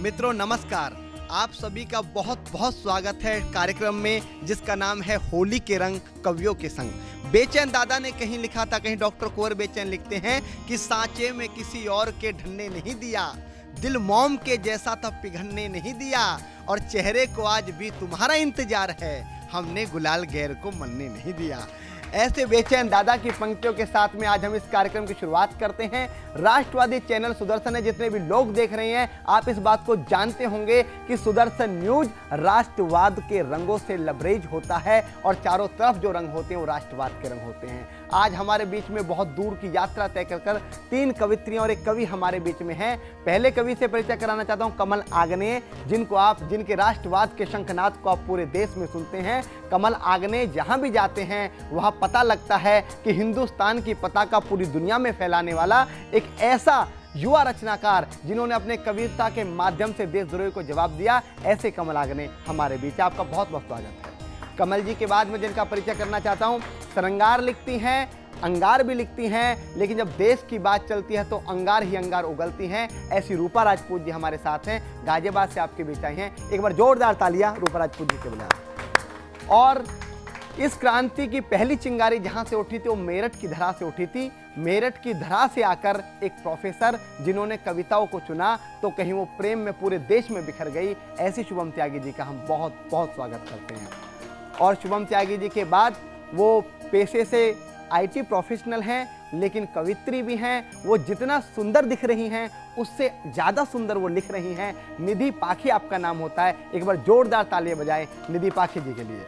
मित्रों नमस्कार, आप सभी का बहुत बहुत स्वागत है कार्यक्रम में जिसका नाम है होली के रंग कवियों के संग। बेचैन दादा ने कहीं लिखा था, कहीं डॉक्टर कुंवर बेचैन लिखते हैं कि सांचे में किसी और के ढलने नहीं दिया, दिल मोम के जैसा तब पिघलने नहीं दिया, और चेहरे को आज भी तुम्हारा इंतजार है, हमने गुलाल गैर को मलने नहीं दिया। ऐसे बेचैन दादा की पंक्तियों के साथ में आज हम इस कार्यक्रम की शुरुआत करते हैं। राष्ट्रवादी चैनल सुदर्शन है, जितने भी लोग देख रहे हैं आप इस बात को जानते होंगे कि सुदर्शन न्यूज राष्ट्रवाद के रंगों से लबरेज होता है और चारों तरफ जो रंग होते हैं वो राष्ट्रवाद के रंग होते हैं। आज हमारे बीच में बहुत दूर की यात्रा तय कर 3 कवित्रियां और एक कवि हमारे बीच में हैं। पहले कवि से परिचय कराना चाहता हूं, कमल आग्नेय, जिनके राष्ट्रवाद के शंखनाद को आप पूरे देश में सुनते हैं। कमल आग्नेय जहां भी जाते हैं वहां पता लगता है कि हिंदुस्तान की पताका पूरी दुनिया में फैलाने वाला एक ऐसा युवा रचनाकार जिन्होंने अपने कविता के माध्यम से देशद्रोही को जवाब दिया, ऐसे कमल आग्नेय हमारे बीच। आपका बहुत बहुत स्वागत है। कमल जी के बाद में जिनका परिचय करना चाहता हूं, सरंगार लिखती हैं, अंगार भी लिखती हैं, लेकिन जब देश की बात चलती है तो अंगार ही अंगार उगलती हैं, ऐसी रूपा राजपूत जी हमारे साथ हैं। गाजियाबाद से आपके बीच आई हैं, एक बार जोरदार तालियां रूपा राजपूत जी के बुलाएं। और इस क्रांति की पहली चिंगारी जहां से उठी थी वो मेरठ की धरा से उठी थी। मेरठ की धरा से आकर एक प्रोफेसर जिन्होंने कविताओं को चुना तो कहीं वो प्रेम में पूरे देश में बिखर गई, ऐसी शुभम त्यागी जी का हम बहुत बहुत स्वागत करते हैं। और शुभम त्यागी जी के बाद वो पेशे से आईटी प्रोफेशनल हैं, लेकिन कवित्री भी हैं। वो जितना सुंदर दिख रही हैं उससे ज़्यादा सुंदर वो लिख रही हैं। निधि पाखी आपका नाम होता है, एक बार जोरदार तालियां बजाएं निधि पाखी जी के लिए।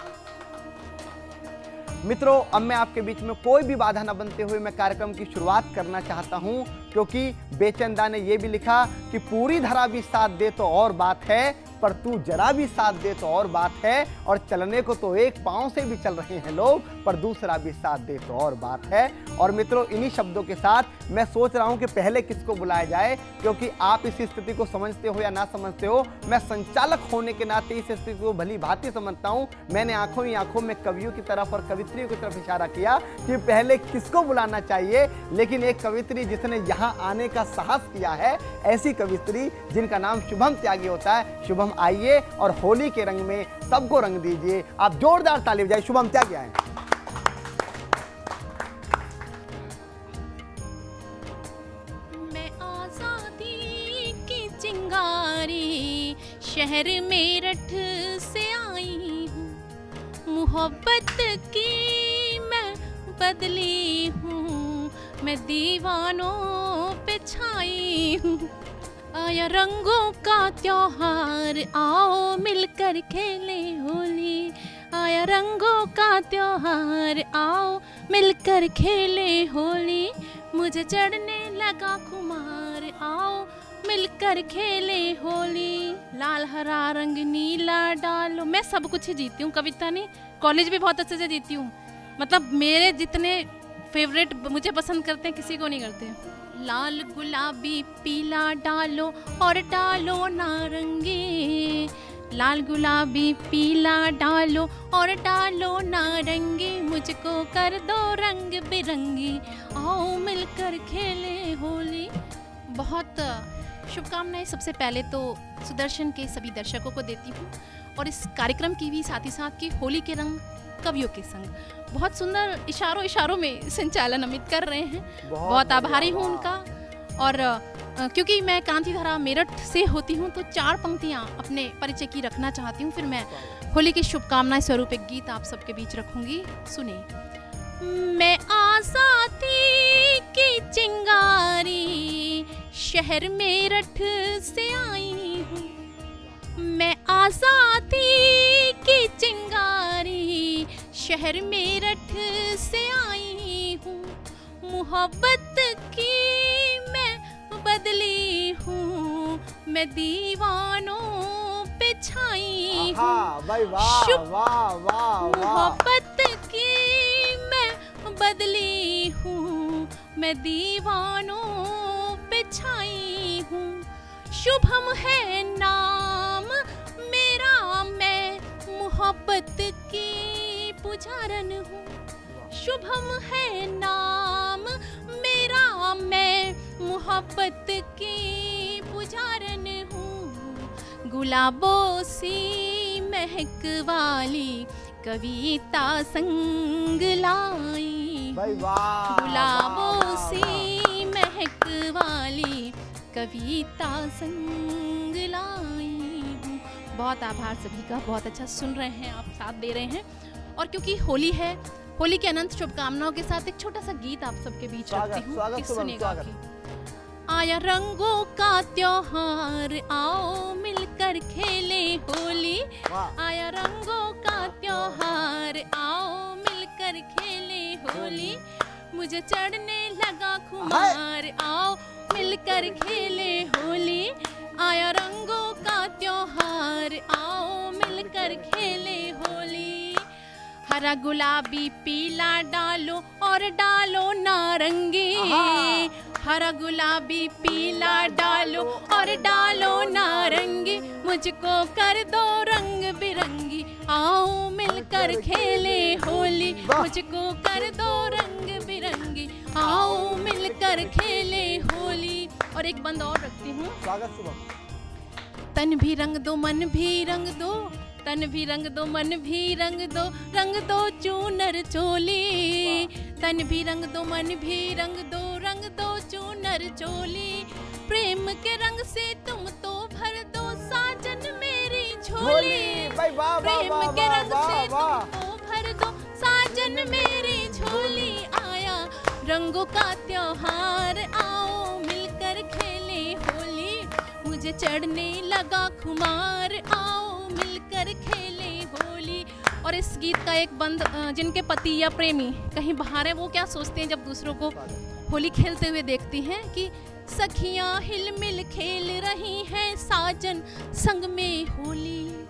मित्रों, अब मैं आपके बीच में कोई भी बाधा न बनते हुए मैं कार्यक्रम की शुरुआत करना चाहता हूं, क्योंकि बेचंदा ने यह भी लिखा कि पूरी धरा भी साथ दे तो और बात है, पर तू जरा भी साथ दे तो और बात है, और चलने को तो एक पांव से भी चल रहे हैं लोग, पर दूसरा भी साथ दे तो और बात है। और मित्रों, इन्हीं शब्दों के साथ मैं सोच रहा हूं कि पहले किसको बुलाया जाए, क्योंकि आप इस स्थिति को समझते हो या ना समझते हो, मैं संचालक होने के नाते इस स्थिति को भली भांति समझता हूं। मैंने आंखों ही आंखों में कवियों की तरफ और कवित्रियों की तरफ इशारा किया कि पहले किसको बुलाना चाहिए, लेकिन एक कवित्री जिसने यहाँ आने का साहस किया है, ऐसी कवित्री जिनका नाम शुभम त्यागी होता है। शुभम आइए और होली के रंग में सबको रंग दीजिए। आप जोरदार ताली बजाइए, शुभम त्यागी आए। मैं आजादी की चिंगारी शहर मेरठ से आई हूँ, मोहब्बत की मैं बदली हूँ, मैं दीवानों पे छाई हूँ। आया रंगों का त्योहार, आओ मिलकर खेले होली। आया रंगों का त्योहार, आओ मिलकर खेले होली। मुझे चढ़ने लगा खुमार, आओ मिलकर खेले होली। लाल हरा रंग नीला डालो। मैं सब कुछ ही जीती हूँ, कविता नहीं, कॉलेज भी बहुत अच्छे से जीती हूँ। मतलब मेरे जितने फेवरेट मुझे पसंद करते हैं किसी को नहीं करते। लाल गुलाबी पीला डालो और डालो नारंगी, लाल गुलाबी पीला डालो और डालो नारंगी। मुझको कर दो रंग बिरंगी, आओ मिलकर खेले होली। बहुत शुभकामनाएं सबसे पहले तो सुदर्शन के सभी दर्शकों को देती हूँ, और इस कार्यक्रम की भी साथ ही साथ की होली के रंग कवियों के संग बहुत सुंदर इशारों में संचालन अमित कर रहे हैं। बहुत आभारी हूँ उनका। और क्योंकि मैं क्रांतिधारा मेरठ से होती हूँ तो 4 पंक्तियाँ अपने परिचय की रखना चाहती हूँ, फिर मैं होली की शुभकामनाएं स्वरूप एक गीत आप सबके बीच रखूंगी। सुने। मैं आजादी की चिंगारी शहर मेरठ से आई हूँ, मैं आजादी की चिंगारी शहर मेरठ से आई हूँ, मोहब्बत की मैं बदली हूँ, मैं दीवानों पे छाई हूँ। मोहब्बत की मैं बदली हूँ, मैं दीवानों पे छाई हूँ। शुभम है नाम मेरा, मैं मोहब्बत की पुजारन हूँ। शुभम है नाम मेरा, मैं मोहब्बत की पुजारन हूँ। गुलाबों सी महक वाली कविता संग लाई भाई हूँ। वाह, गुलाबों वाह, वाह, सी महक वाली कविता संग लाई हूँ। बहुत आभार सभी का, बहुत अच्छा सुन रहे हैं आप, साथ दे रहे हैं। और क्योंकि होली है, होली के अनंत शुभकामनाओं के साथ एक छोटा सा गीत आप सबके बीच रखती हूँ स्वागत कि सुमन, सुनेगा स्वागत। कि आया रंगों का त्योहार, आओ मिलकर खेले होली। वाह। आया रंगों का त्योहार, आओ मिलकर खेले होली। मुझे चढ़ने लगा खुमार, आओ मिलकर खेले होली। आया रंगों का त्योहार, आओ मिलकर खेले होली। हरा गुलाबी पीला डालो और डालो नारंगी। हरा गुलाबी पीला डालो और डालो नारंगी। मुझको कर दो रंग बिरंगी, आओ मिलकर खेले होली। मुझको कर दो रंग बिरंगी, आओ मिलकर खेले होली। और एक बंद और रखती हूँ। स्वागत शुभम। तन भी रंग दो मन भी रंग दो, तन भी रंग दो मन भी रंग दो चूनर चोली। तन भी रंग दो मन भी रंग दो चूनर चोली। प्रेम के रंग से तुम तो भर दो साजन मेरी झोली। भाई वाह, प्रेम वाह, के वाह, रंग वाह, से वाह। तुम तो भर दो साजन मेरी झोली। आया रंगों का त्योहार, आओ मिलकर खेले होली। मुझे चढ़ने लगा खुमार, आओ मिलकर खेले होली। और इस गीत का एक बंद, जिनके पति या प्रेमी कहीं बाहर है, वो क्या सोचते हैं जब दूसरों को होली खेलते हुए देखती हैं कि सखियां हिलमिल खेल रही हैं साजन संग में होली।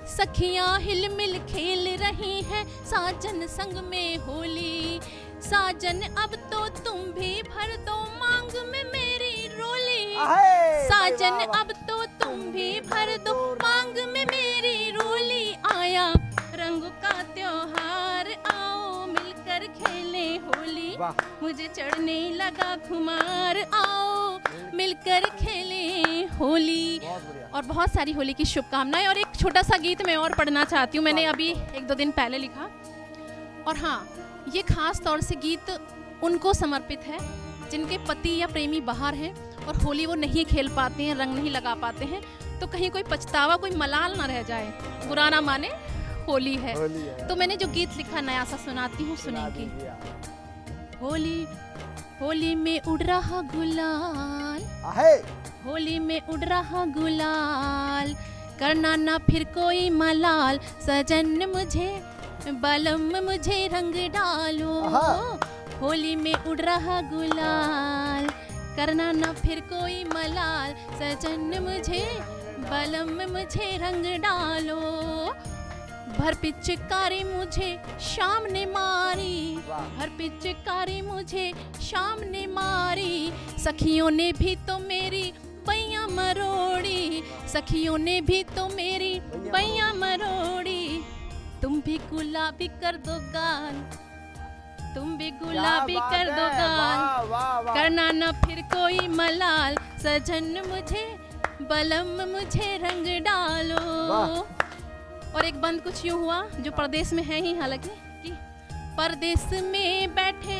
सखियां हिलमिल खेल रही हैं साजन संग में होली। साजन अब तो तुम भी भर दो मांग में मेरी रोली। साजन अब तो तुम भी भर दो मांग में मेरी रोली। आया रंगों का त्योहार, आओ मिलकर खेले होली। मुझे चढ़ने लगा खुमार, आओ मिलकर खेले होली। और बहुत सारी होली की शुभकामनाएं। और एक छोटा सा गीत मैं और पढ़ना चाहती हूँ, मैंने अभी 1-2 दिन पहले लिखा। और हाँ, ये खास तौर से गीत उनको समर्पित है जिनके पति या प्रेमी बाहर हैं और होली वो नहीं खेल पाते हैं, रंग नहीं लगा पाते हैं। तो कहीं कोई पछतावा, कोई मलाल ना रह जाए, बुरा ना माने, होली है। तो मैंने जो गीत लिखा नया सा सुनाती हूँ, सुनेंगी। होली होली में उड़ रहा गुलाल, होली में उड़ रहा गुलाल। करना ना फिर कोई मलाल, सजन मुझे बलम मुझे रंग डालो। होली में उड़ रहा गुलाल, करना ना फिर कोई मलाल। सजन मुझे बलम मुझे रंग डालो। भर पिचकारी मुझे शाम ने मारी, भर पिचकारी मुझे शाम ने मारी। सखियों ने भी तो मेरी बैया मरोड़ी, सखियों ने भी तो मेरी बैया मरोड़ी। तुम भी गुलाबी कर दो गाल, तुम भी गुलाबी कर दो गाल। करना ना फिर कोई मलाल, सजन मुझे बलम मुझे रंग डालो। और एक बंद कुछ यूं हुआ जो परदेश में है ही, हालांकि कि परदेश में बैठे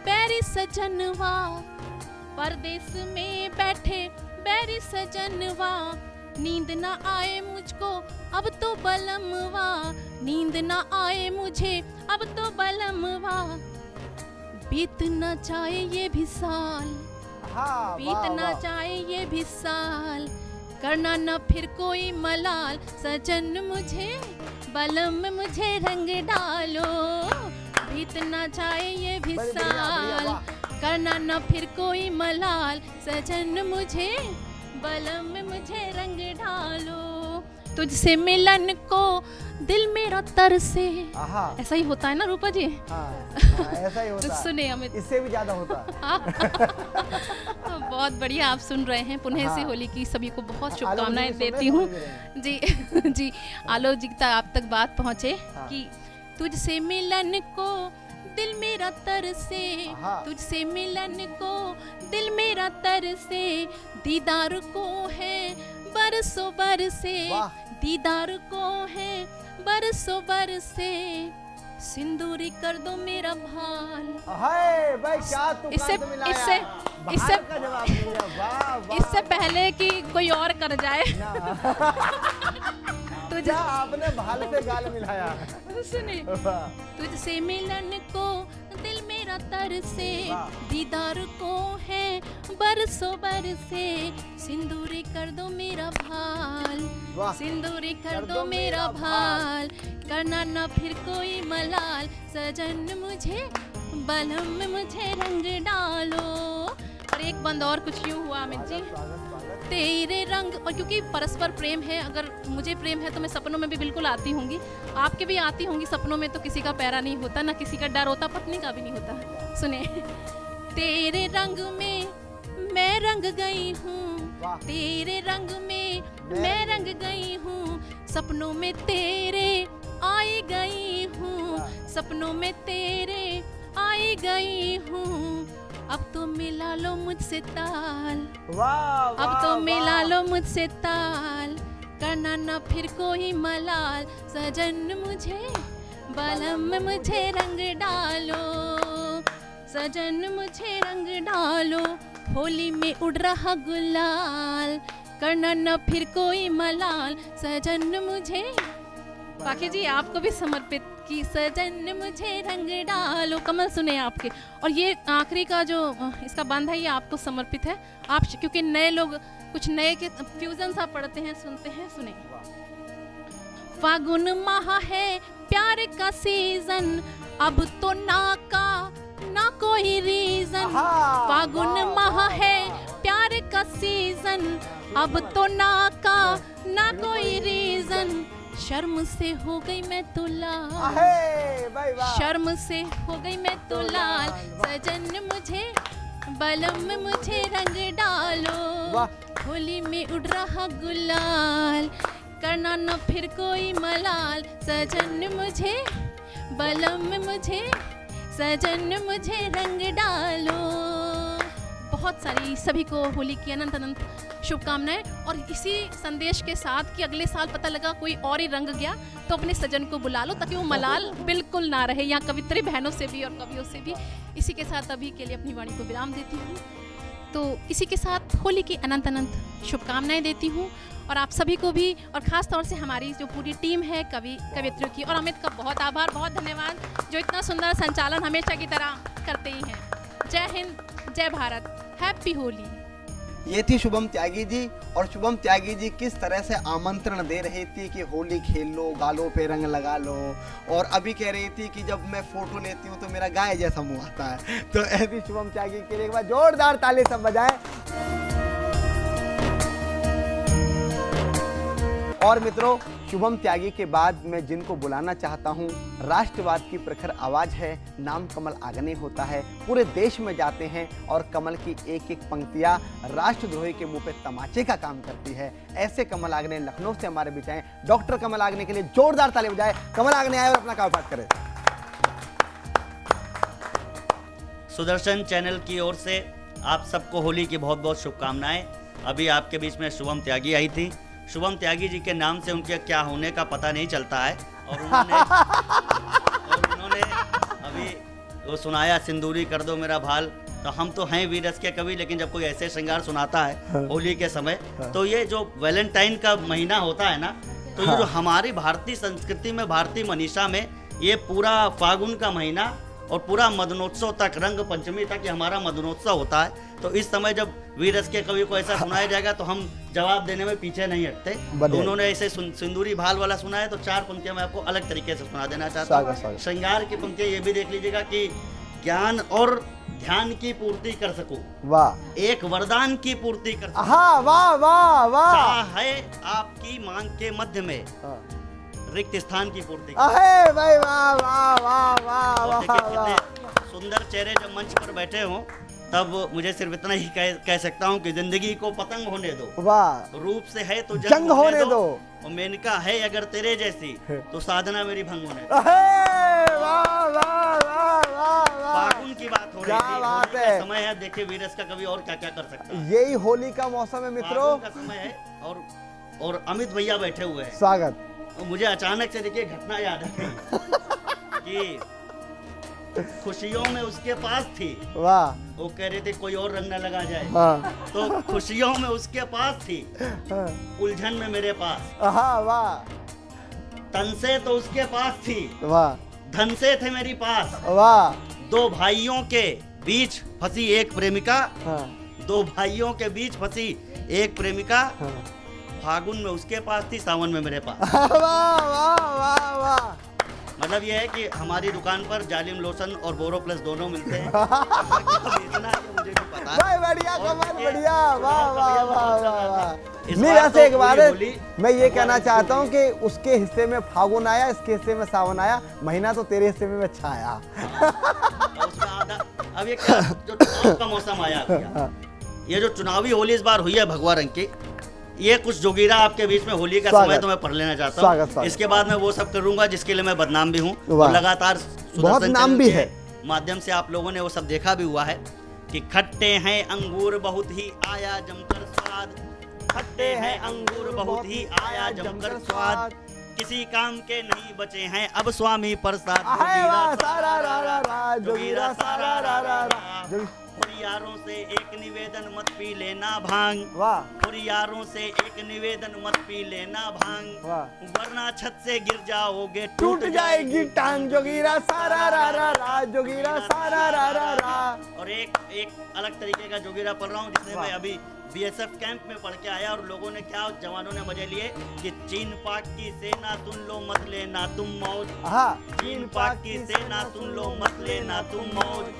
बैरी सजनवा, परदेश में बैठे बैरी सजनवा। नींद ना आए मुझको अब तो बलमवा, नींद ना आए मुझे अब तो बलमवा। बीत ना जाए ये भी साल, बीत ना जाए ये भी साल। करना न फिर कोई मलाल, सजन मुझे बलम मुझे रंग डालो। बीत ना जाए ये भी साल, करना न फिर कोई मलाल। सजन मुझे बलम मुझे रंग डालो। तुझसे मिलन को दिल मेरा तरसे। ऐसा ही होता है ना रूपा जी? ऐसा ही होता है। सुने अमित, इससे भी ज्यादा होता बहुत बढ़िया, आप सुन रहे हैं। पुनः से होली की सभी को बहुत शुभकामनाएं देती हूँ जी। जी आलोक जी तक आप तक बात पहुँचे कि तुझसे मिलन को दिल मेरा तरसे, तुझसे मिलन को दिल मेरा तरसे। दीदार को है बरसों बरसे वाह। दीदार को है बरसों बरसे सिंदूरी कर दो मेरा भाल। हाय भाई क्या तू इससे कांत मिलाया। इससे बाहर इससे का जवाब दिया। वाह वाह। इससे पहले कि कोई और कर जाए तुझ क्या आपने भाल से गाल मिलाया। सुने वाह। तुझसे मिलन को दिल मेरा तरसे वाह। दीदार को है बरसों बरसे सिंदूरी कर दो मेरा भाल। वाह। सिंदूरी कर दो मेरा भाल करना ना फिर कोई मलाल सजन मुझे बलम में मुझे रंग डालो। और एक बंद और कुछ यूं हुआ अमित जी तेरे रंग। और क्योंकि परस्पर प्रेम है, अगर मुझे प्रेम है तो मैं सपनों में भी बिल्कुल आती होंगी, आपके भी आती होंगी सपनों में। तो किसी का पैरा नहीं होता ना किसी का डर होता, पत्नी का भी नहीं होता। सुने तेरे रंग में मैं रंग गई हूँ, तेरे रंग में मैं रंग गई हूँ, सपनों में तेरे आई गई हूँ, सपनों में तेरे आई गई हूँ। अब तो मिला लो मुझसे ताल, वाह अब तो मिला लो मुझसे ताल करना ना फिर कोई मलाल सजन मुझे बलम में मुझे रंग डालो, सजन मुझे रंग डालो। होली में उड़ रहा गुलाल करना ना फिर कोई मलाल सजन मुझे। पाखी जी आपको भी समर्पित की सजन मुझे रंग डालो। कमल सुने आपके। और ये आखिरी का जो इसका बंद है ये आपको समर्पित है। आप क्योंकि नए लोग कुछ नए के फ्यूजन सा पढ़ते हैं सुनते हैं। सुने फागुन माह है प्यार का सीजन अब तो ना कोई रीजन। फागुन माह है प्यार का सीजन अब तो ना कोई रीजन। शर्म से हो गई मैं तो लाल, शर्म से हो गई मैं तो लाल सजन मुझे बलम में मुझे रंग डालो। होली में उड़ रहा गुलाल करना न फिर कोई मलाल सजन मुझे बलम में मुझे सजन मुझे रंग डालो। बहुत सारी सभी को होली की अनंत अनंत शुभकामनाएं। और इसी संदेश के साथ कि अगले साल पता लगा कोई और ही रंग गया तो अपने सजन को बुला लो ताकि वो मलाल बिल्कुल ना रहे। यहाँ कवित्री बहनों से भी और कवियों से भी इसी के साथ अभी के लिए अपनी वाणी को विराम देती हूँ। तो इसी के साथ होली की अनंत अनंत शुभकामनाएं देती हूँ। और आप सभी को भी और ख़ास तौर से हमारी जो पूरी टीम है कवित्रियों की और अमित का बहुत आभार बहुत धन्यवाद जो इतना सुंदर संचालन हमेशा की तरह करते ही हैं। जय हिंद जय भारत हैप्पी होली। ये थी शुभम त्यागी जी। और शुभम त्यागी जी किस तरह से आमंत्रण दे रही थी कि होली खेल लो गालों पे रंग लगा लो। और अभी कह रही थी कि जब मैं फोटो लेती हूँ तो मेरा गाय जैसा मुंह आता है। तो ऐसी शुभम त्यागी के लिए एक बार जोरदार ताली सब बजाएं। और मित्रों शुभम त्यागी के बाद मैं जिनको बुलाना चाहता हूँ राष्ट्रवाद की प्रखर आवाज है, नाम कमल आगने होता है, पूरे देश में जाते हैं और कमल की एक एक पंक्तियाँ राष्ट्रद्रोही के मुंह पे तमाचे का काम करती है। ऐसे कमल आगने लखनऊ से हमारे बीच आए। डॉक्टर कमल आगने के लिए जोरदार ताली बजाए। कमल आगने आए और अपना कामकाज करें। सुदर्शन चैनल की ओर से आप सबको होली की बहुत बहुत शुभकामनाएं। अभी आपके बीच में शुभम त्यागी आई थी। शुभम त्यागी जी के नाम से उनके क्या होने का पता नहीं चलता है। और उन्होंने अभी वो सुनाया सिंदूरी कर दो मेरा भाल। तो हम तो हैं वीरस के कवि, लेकिन जब कोई ऐसे श्रृंगार सुनाता है होली के समय तो ये जो वैलेंटाइन का महीना होता है ना, तो ये जो हमारी भारतीय संस्कृति में भारतीय मनीषा में ये पूरा फागुन का महीना और पूरा मदनोत्सव तक रंग पंचमी तक ये हमारा मदनोत्सव होता है। तो इस समय जब वीरस के कवि को ऐसा सुनाया जाएगा तो हम जवाब देने में पीछे नहीं हटते। तो उन्होंने ऐसे सिंदूरी भाल वाला सुना है तो चार पंक्तियां मैं आपको अलग तरीके से सुना देना चाहता हूँ। श्रृंगार की पंक्तियां ये भी देख लीजिएगा कि ज्ञान और ध्यान की पूर्ति कर सकूं, वाह, एक वरदान की पूर्ति कर सकूं, वाह वाह वाह, चाहे आपकी मांग के मध्य में रिक्त स्थान की पूर्ति। भाई वाह वाह वाह वाह। सुंदर चेहरे जब मंच पर बैठे हों तब मुझे सिर्फ इतना ही कह सकता हूँ कि जिंदगी को पतंग होने दो, वाह, रूप से है तो जंग होने दो, और मेनका है अगर तेरे जैसी तो साधना मेरी भंग होने दो। फागुन की बात हो रही थी, होली का समय है। देखिए वीरस का कवि और क्या क्या कर सकता है। यही होली का मौसम है मित्रों, का समय है। और और अमित भैया बैठे हुए हैं। स्वागत। और मुझे अचानक से देखिए घटना याद आ गई कि खुशियों में उसके पास थी, वाह। वो कह रहे थे कोई और रंग न लगा जाए, हाँ तो खुशियों में उसके पास थी, हाँ, उलझन में मेरे पास, हाँ, वाह तन से तो उसके पास थी, वाह धन से थे मेरी पास। वाह। दो भाइयों के बीच फंसी एक प्रेमिका, हाँ दो भाइयों के बीच फंसी एक प्रेमिका, हाँ। फागुन में उसके पास थी, सावन में मेरे पास। वाह वाह वाह वाह। मतलब ये है कि हमारी दुकान पर जालिम लोशन और बोरो प्लस दोनों मिलते हैं। बेचना है मुझे भी पता है। भाई बढ़िया, और कमाल, ये बढ़िया, वाह वाह वाह वाह वाह। इस नहीं, बार वैसे तो एक बात पूरी है, होली मैं ये कहना हमारे चाहता हूँ स्कूल कि उसके हिस्से में फागुन आया, इसके हिस्से में सावन आया, महीना तो तेरे हिस्से में अच्छा आया। और उसमें आधा अब ये क्या जो चुनाव का मौसम आया भैया, ये जो चुनावी होली इस बार हुई है भगवा रंग की, ये कुछ जोगीरा आपके बीच में होली का स्वागत। समय तो मैं पढ़ लेना चाहता स्वागत, हूँ। स्वागत। इसके बाद मैं वो सब करूंगा जिसके लिए मैं बदनाम भी हूँ, वाह। और लगातार बहुत सुदर्शन नाम चैनल भी के है। माध्यम से आप लोगों ने वो सब देखा भी हुआ है कि खट्टे हैं अंगूर बहुत ही आया जमकर स्वाद, खट्टे हैं अंगूर बहुत ही आया जमकर स्वाद, किसी काम के नहीं बचे हैं अब स्वामी प्रसाद। आहे वाह, सारा रा रा रा, जोगीरा सारा रा रा रा, जोगी- यारों से एक निवेदन मत पी लेना भांग, वाह और यारों से एक निवेदन मत पी लेना भांग, वाह। वरना छत से गिर जाओगे टूट जाएगी टांग, जोगीरा सारा रा रा रा, जोगीरा सारा रा रा रा। और एक अलग तरीके का जोगीरा पढ़ रहा हूँ जिसमें वाह। मैं अभी बीएसएफ कैंप में पढ़ के आया, और लोगों ने क्या जवानों ने मजे लिए कि चीन पाक की सेना सुन लो मत लेना तुम मौज, हाँ, चीन पाक की सेना सुन लो मत लेना तुम मौज,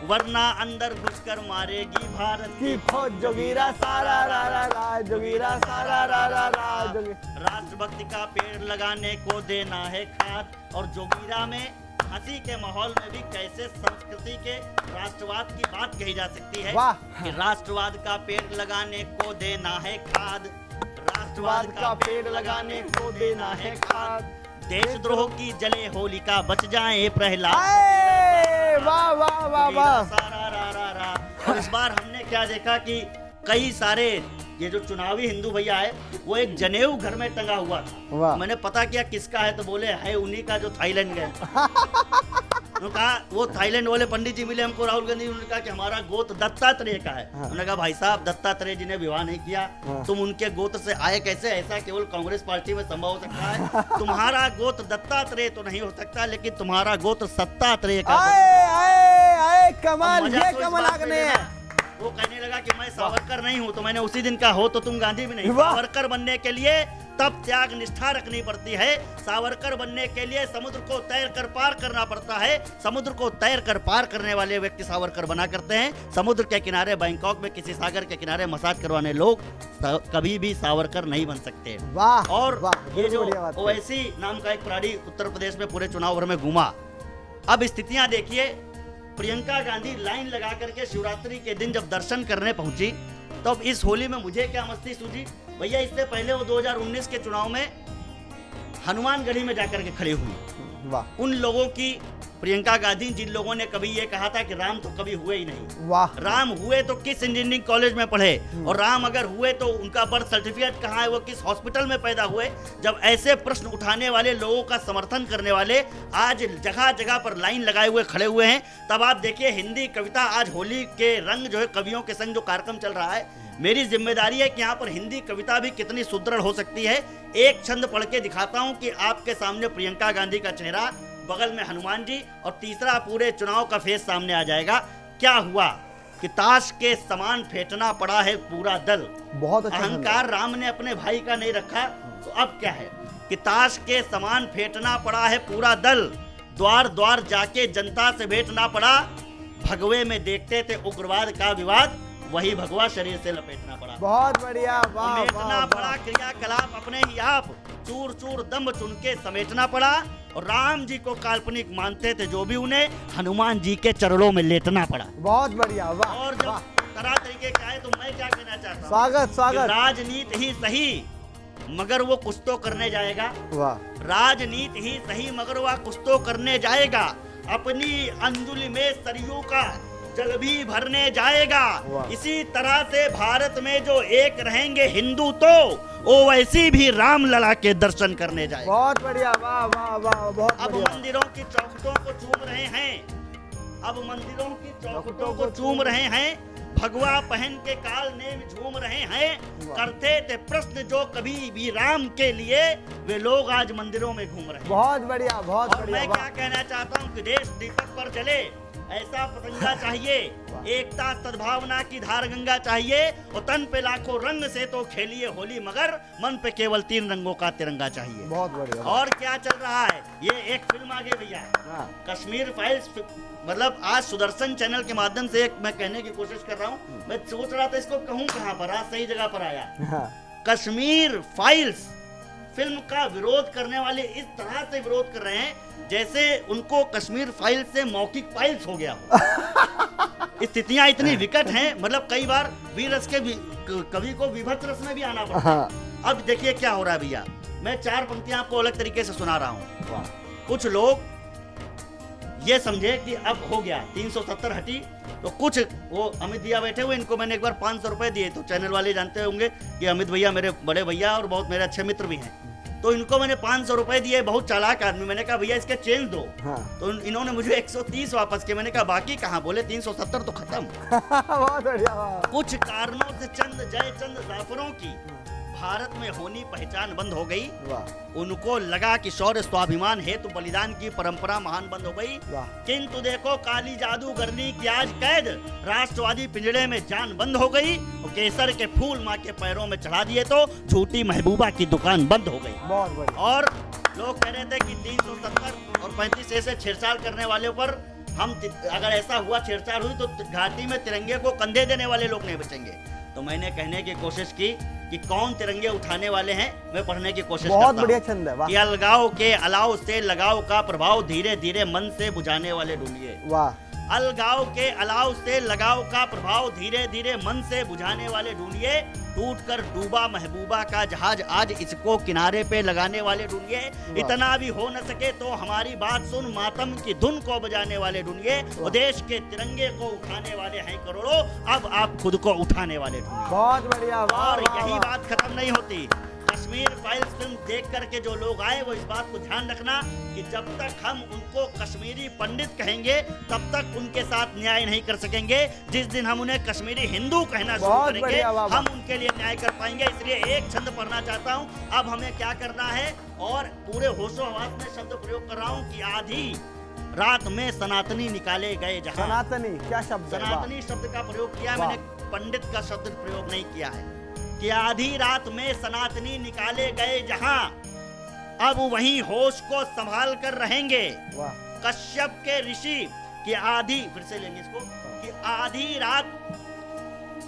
वरना अंदर घुसकर मारेगी भारत की फौज, जोगीरा सारा रा रा रा, जोगीरा सारा रा रा रा, जोगी- राष्ट्रभक्ति का पेड़ लगाने को देना है खाद, और जोगीरा में हंसी के माहौल में भी कैसे संस्कृति के राष्ट्रवाद की बात कही जा सकती है वाह। कि राष्ट्रवाद का पेड़ लगाने को देना है खाद, राष्ट्रवाद का पेड़ लगाने को देना है खाद, देशद्रोह की जले होलिका बच जाए प्रहलाद। आए, वाह वाह वाह वाह। सारा रा रा रा। और इस बार हमने क्या देखा कि कई सारे ये जो चुनावी हिंदू भैया है वो एक जनेऊ घर में टंगा हुआ था। वाह। मैंने पता किया किसका है तो बोले है उन्हीं का जो थाईलैंड गए। उन्होंने कहा वो थाईलैंड वाले पंडित जी मिले हमको राहुल गांधी, उन्होंने कहा कि हमारा गोत्र दत्तात्रेय का है। हाँ। उन्होंने कहा भाई साहब दत्तात्रेय जी ने विवाह नहीं किया, हाँ। तुम उनके गोत्र से आए कैसे? ऐसा केवल कांग्रेस पार्टी में संभव हो सकता है। तुम्हारा गोत्र दत्तात्रेय तो नहीं हो सकता, लेकिन तुम्हारा गोत्र सत्तात्रेय का आए आए आए, कमाल, मजा ये तो इस कमाल बात में आगने लेना। वो कहने लगा कि मैं सावरकर नहीं हूँ, तो मैंने उसी दिन कहा हो तो तुम गांधी भी नहीं। वाह। सावरकर बनने के लिए तब त्याग निष्ठा रखनी पड़ती है। सावरकर बनने के लिए समुद्र को तैर कर पार करना पड़ता है। समुद्र को तैर कर पार करने वाले व्यक्ति सावरकर बना करते हैं। समुद्र के किनारे बैंकॉक में किसी सागर के किनारे मसाज करवाने लोग कभी भी सावरकर नहीं बन सकते। वाह और वाह, ये बड़ी जो बढ़िया बात है। ओवैसी नाम का एक प्राणी उत्तर प्रदेश में पूरे चुनाव भर में घूमा। अब स्थितियां देखिए, प्रियंका गांधी लाइन लगा करके शिवरात्रि के दिन जब दर्शन करने पहुंची, तब इस होली में मुझे क्या मस्ती सूझी भैया, इससे पहले वो 2019 के चुनाव में हनुमानगढ़ी में जाकर के खड़ी हुई। वाह उन लोगों की प्रियंका गांधी जिन लोगों ने कभी ये कहा था कि राम तो कभी हुए ही नहीं, वाह, राम हुए तो किस इंजीनियरिंग कॉलेज में पढ़े, और राम अगर हुए तो उनका बर्थ सर्टिफिकेट कहाँ है, वो किस हॉस्पिटल में पैदा हुए। जब ऐसे प्रश्न उठाने वाले लोगों का समर्थन करने वाले आज जगह जगह पर लाइन लगाए हुए खड़े हुए हैं, तब आप देखिए हिंदी कविता, आज होली के रंग जो है कवियों के संग जो कार्यक्रम चल रहा है, मेरी जिम्मेदारी है कि यहाँ पर हिंदी कविता भी कितनी सुदृढ़ हो सकती है। एक छंद पढ़ के दिखाता हूँ कि आपके सामने प्रियंका गांधी का चेहरा, बगल में हनुमान जी, और तीसरा पूरे चुनाव का फेस सामने आ जाएगा। क्या हुआ कि ताश के समान फेंटना पड़ा है पूरा दल। बहुत अच्छा अहंकार राम ने अपने भाई का नहीं रखा, तो अब क्या है कि ताश के समान फेंटना पड़ा है पूरा दल, द्वार द्वार जाके जनता से भेंटना पड़ा, भगवे में देखते थे उग्रवाद का विवाद, वही भगवा शरीर से लपेटना पड़ा। बहुत बढ़िया, वाह समेटना वाह पड़ा वाह। क्रियाकलाप अपने ही आप, चूर चूर दम चुन के समेटना पड़ा, और राम जी को काल्पनिक मानते थे जो भी, उन्हें हनुमान जी के चरणों में लेटना पड़ा। बहुत बढ़िया, वाह और जब वाह। तरह तरीके के आए तो मैं क्या कहना चाहता हूँ, स्वागत कि स्वागत, राजनीति ही सही मगर वो कुछ तो करने जाएगा। वाह राजनीति ही सही मगर वह कुछ तो करने जाएगा। अपनी अंजुल में सरयू का जल भी भरने जाएगा। वाह। इसी तरह से भारत में जो एक रहेंगे हिंदू तो वो वैसी भी राम लला के दर्शन करने जाएगा। बहुत बढ़िया, वाह वाह वाह, बहुत अब बढ़िया। मंदिरों की चौखटों को चूम रहे हैं, अब मंदिरों की चौखटों को चूम रहे हैं, भगवा पहन के काल नेम झूम रहे हैं। वाह। करते थे प्रश्न जो कभी भी राम के लिए, वे लोग आज मंदिरों में घूम रहे हैं। बहुत बढ़िया, बहुत और बढ़िया, मैं वाह। क्या कहना चाहता हूँ कि देश दीपक पर जले, ऐसा पतंगा चाहिए, एकता सद्भावना की धार गंगा चाहिए, और तन पे लाखों रंग से तो खेलिए होली, मगर मन पे केवल 3 रंगों का तिरंगा चाहिए। बहुत बढ़िया। और क्या चल रहा है, ये एक फिल्म आगे भैया, हाँ। कश्मीर फाइल्स, मतलब आज सुदर्शन चैनल के माध्यम से एक मैं कहने की कोशिश कर रहा हूँ। मैं सोच रहा था इसको कहूँ कहाँ पर, आज सही जगह पर आया। हाँ। कश्मीर फाइल्स फिल्म का विरोध करने वाले इस तरह से विरोध कर रहे हैं जैसे उनको कश्मीर फाइल्स से मौखिक फाइल्स हो गया हो। स्थितियां इतनी विकट हैं, मतलब कई बार वीर रस के कवि को विभत्स रस में भी आना पड़ता है। हाँ। अब देखिए क्या हो रहा है भैया, मैं 4 पंक्तियां आपको अलग तरीके से सुना रहा हूँ। वाह। कुछ लोग ये समझे कि अब हो गया 370 हटी, तो कुछ वो अमित भैया बैठे हुए, इनको मैंने एक बार 500 रुपए दिए, तो चैनल वाले जानते होंगे कि अमित भैया मेरे बड़े भैया और बहुत मेरे अच्छे मित्र भी हैं, तो इनको मैंने 500 रुपए दिए, बहुत चालाक आदमी, मैंने कहा भैया इसके चेंज दो। हाँ। तो इन्होंने मुझे 130 वापस किए, मैंने कहा बाकी कहाँ, बोले 370 तो खत्म। बहुत बढ़िया, वाह। कुछ कारणों से चंद जयचंद जाफरों की भारत में होनी पहचान बंद हो गई। वाह। उनको लगा कि शौर्य स्वाभिमान हेतु बलिदान की परंपरा महान बंद हो गई। वाह। किंतु देखो काली जादूगरनी की आज कैद, राष्ट्रवादी पिंजड़े में जान बंद हो गई, और केसर के फूल माँ के पैरों में चढ़ा दिए तो झूठी महबूबा की दुकान बंद हो गई। बहुत बढ़िया। और लोग कह रहे थे कि 370 और 35 से छेड़छाड़ करने वाले पर हम, अगर ऐसा हुआ छेड़छाड़ हुई तो घाटी में तिरंगे को कंधे देने वाले लोग नहीं बचेंगे। तो मैंने कहने की कोशिश की कि कौन तिरंगे उठाने वाले हैं, मैं पढ़ने की कोशिश बहुत करता बढ़िया हूं। छंद है, वाह। कि अलगाव के अलाव से लगाव का प्रभाव धीरे धीरे मन से बुझाने वाले ढूंढिए। वाह। अलगाव के अलाव से लगाव का प्रभाव धीरे धीरे मन से बुझाने वाले ढूंढिए। टूट कर डूबा महबूबा का जहाज, आज इसको किनारे पे लगाने वाले ढूंढिए। इतना भी हो न सके तो हमारी बात सुन, मातम की धुन को बजाने वाले ढूंढिए। और देश के तिरंगे को उठाने वाले हैं करोड़ों, अब आप खुद को उठाने वाले ढूंढिए। बहुत बढ़िया, वाह, और वाह, यही वाह। बात खत्म नहीं होती। कश्मीर फाइल्स फिल्म देख करके जो लोग आए वो इस बात को ध्यान रखना कि जब तक हम उनको कश्मीरी पंडित कहेंगे तब तक उनके साथ न्याय नहीं कर सकेंगे। जिस दिन हम उन्हें कश्मीरी हिंदू कहना शुरू बहुत करेंगे बढ़िया, वाह, वाह। हम उनके लिए न्याय कर पाएंगे। इसलिए एक छंद पढ़ना चाहता हूँ। अब हमें क्या करना है, और पूरे होशो हवास में शब्द प्रयोग कर रहा हूँ कि आधी रात में सनातनी निकाले गए जहां। सनातनी क्या शब्द है, वाह। सनातनी शब्द का प्रयोग किया वाह। मैंने, पंडित का शब्द प्रयोग नहीं किया है। कि आधी रात में सनातनी निकाले गए जहां, अब वहीं होश को संभाल कर रहेंगे। वाह। कश्यप के ऋषि कि आधी, फिर से लेंगे इसको, कि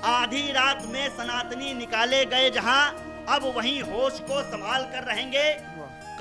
आधी रात में सनातनी निकाले गए जहां, अब वहीं होश को संभाल कर रहेंगे।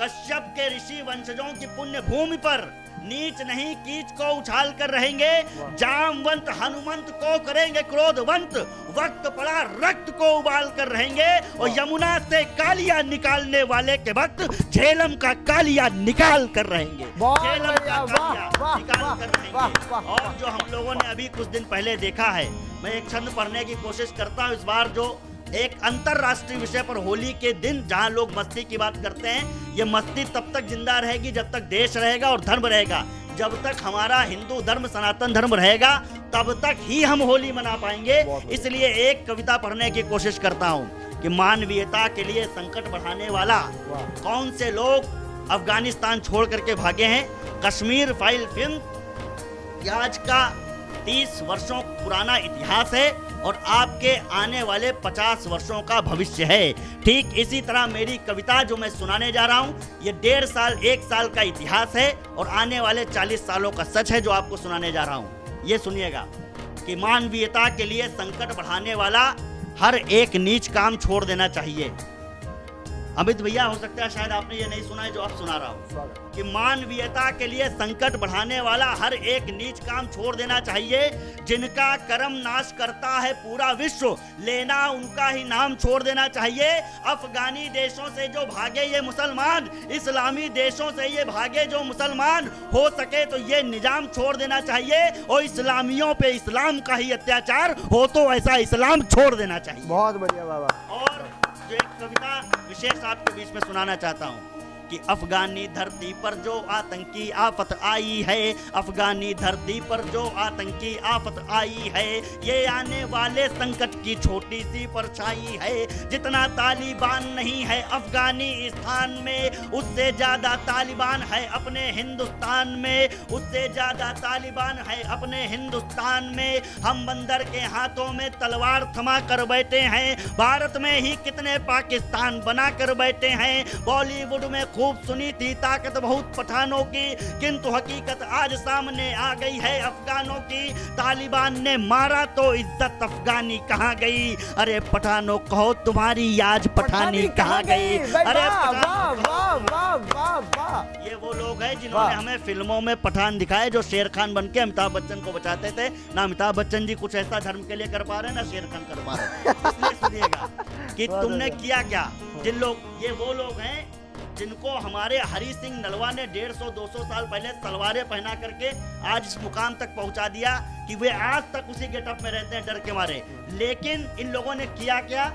कश्यप के ऋषि वंशजों की पुण्य भूमि पर नीच नहीं कीच को उछाल कर रहेंगे। जामवंत हनुमंत को करेंगे क्रोधवंत, वक्त पड़ा रक्त को उबाल कर रहेंगे। और यमुना से कालिया निकालने वाले के वक्त झेलम का कालिया निकाल कर रहेंगे। झेलम का कालिया निकाल कर रहेंगे। और जो हम लोगों ने अभी कुछ दिन पहले देखा है, मैं एक छंद पढ़ने की कोशिश करता हूँ इस बार, जो एक अंतरराष्ट्रीय विषय पर होली के दिन जहां लोग मस्ती की बात करते हैं, ये मस्ती तब तक जिंदा रहेगी जब तक देश रहेगा और धर्म रहेगा। जब तक हमारा हिंदू धर्म सनातन धर्म रहेगा तब तक ही हम होली मना पाएंगे। इसलिए एक कविता पढ़ने की कोशिश करता हूँ कि मानवीयता के लिए संकट बढ़ाने वाला कौन से लोग अफगानिस्तान छोड़ करके भागे हैं। कश्मीर फाइल फिल्म आज का 30 वर्षों पुराना इतिहास है और आपके आने वाले 50 वर्षों का भविष्य है। ठीक इसी तरह मेरी कविता जो मैं सुनाने जा रहा हूँ, ये 1.5 साल 1 साल का इतिहास है और आने वाले 40 सालों का सच है जो आपको सुनाने जा रहा हूँ। ये सुनिएगा कि मानवीयता के लिए संकट बढ़ाने वाला हर एक नीच काम छोड़ देना चाहिए। अमित भैया, हो सकता है शायद आपने ये नहीं सुना है जो अब सुना रहा हूँ, कि मानवीयता के लिए संकट बढ़ाने वाला हर एक नीच काम छोड़ देना चाहिए। जिनका कर्म नाश करता है पूरा विश्व, लेना उनका ही नाम छोड़ देना चाहिए। अफगानी देशों से जो भागे ये मुसलमान, इस्लामी देशों से ये भागे जो मुसलमान, हो सके तो ये निजाम छोड़ देना चाहिए और इस्लामियों पे इस्लाम का ही अत्याचार हो तो ऐसा इस्लाम छोड़ देना चाहिए। बहुत बढ़िया बाबा। और जो एक कविता विशेष आपके बीच में सुनाना चाहता हूँ कि अफगानी धरती पर जो आतंकी आफत आई है, अफगानी धरती पर जो आतंकी आफत आई है, ये आने वाले संकट की छोटी सी परछाई है। जितना तालिबान नहीं है अफगानिस्तान में, उससे ज्यादा तालिबान है अपने हिंदुस्तान में, उससे ज्यादा तालिबान है अपने हिंदुस्तान में। हम बंदर के हाथों में तलवार थमा कर बैठे हैं, भारत में ही कितने पाकिस्तान बना कर बैठे हैं। बॉलीवुड में खूब सुनी थी ताकत बहुत पठानों की, किंतु हकीकत आज सामने आ गई है अफगानों की। तालिबान ने मारा तो इज्जत अफगानी कहाँ गई? अरे पठानों कहो तुम्हारी आज पठानी कहाँ गई? अरे वाह वाह वाह वाह वाह। ये वो लोग हैं जिन्होंने हमें फिल्मों में पठान दिखाए, जो शेर खान बन के अमिताभ बच्चन को बचाते थे। ना अमिताभ बच्चन जी कुछ ऐसा धर्म के लिए कर पा रहे हैं, ना शेर खान कर पा रहे हैं। इसलिए सुनिएगा कि तुमने किया क्या। जिन लोग, ये वो लोग हैं जिनको हमारे हरि सिंह नलवा ने 150-200 साल पहले तलवारें पहना करके आज इस मुकाम तक पहुंचा दिया कि वे आज तक उसी गेटअप में रहते हैं डर के मारे। लेकिन इन लोगों ने किया क्या?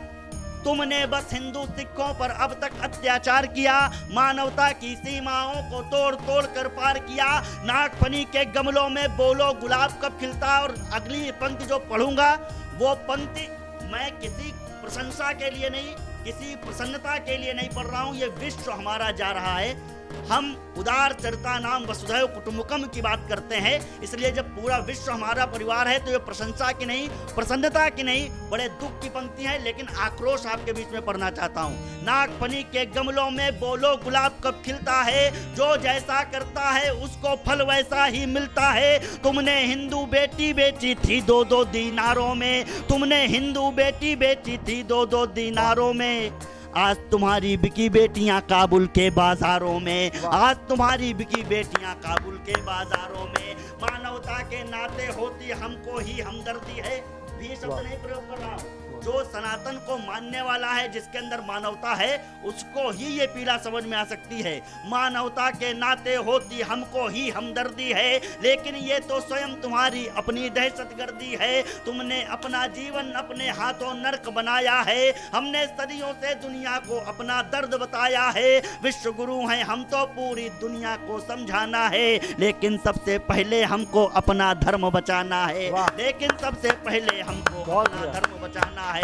तुमने बस हिंदू सिखों पर अब तक अत्याचार किया, मानवता की सीमाओं को तोड़ तोड़ कर पार किया। नागफनी के गमलों में बोलो गुलाब कब खिलता। और अगली पंक्ति जो पढ़ूंगा वो पंक्ति मैं किसी प्रशंसा के लिए नहीं, किसी प्रसन्नता के लिए नहीं पढ़ रहा हूं। ये विश्व हमारा जा रहा है। हम उदार चरिता नाम वसुधैव कुटुंबकम की बात करते हैं, इसलिए जब पूरा विश्व हमारा परिवार है तो ये प्रशंसा की नहीं, प्रसन्नता की नहीं, बड़े दुख की पंक्ति है। लेकिन आक्रोश आपके बीच में पढ़ना चाहता हूँ। नागफनी के गमलों में बोलो गुलाब कब खिलता है, जो जैसा करता है उसको फल वैसा ही मिलता है। तुमने हिंदू बेटी बेची थी 2-2 दीनारों में, तुमने हिंदू बेटी बेची थी 2-2 दीनारों में। आज तुम्हारी बिकी बेटियां काबुल के बाजारों में, आज तुम्हारी बिकी बेटियां काबुल के बाजारों में। मानवता के नाते होती हमको ही हमदर्दी है, भी शब्द नहीं प्रयोग कर रहा हूं। जो सनातन को मानने वाला है, जिसके अंदर मानवता है, उसको ही ये पीड़ा समझ में आ सकती है। मानवता के नाते होती हमको ही हमदर्दी है, लेकिन ये तो स्वयं तुम्हारी अपनी दहशतगर्दी है। तुमने अपना जीवन अपने हाथों नर्क बनाया है। हमने सदियों से दुनिया को अपना दर्द बताया है। विश्व गुरु हैं हम, तो पूरी दुनिया को समझाना है। लेकिन सबसे पहले हमको अपना धर्म बचाना है, लेकिन सबसे पहले हमको अपना धर्म बचाना है।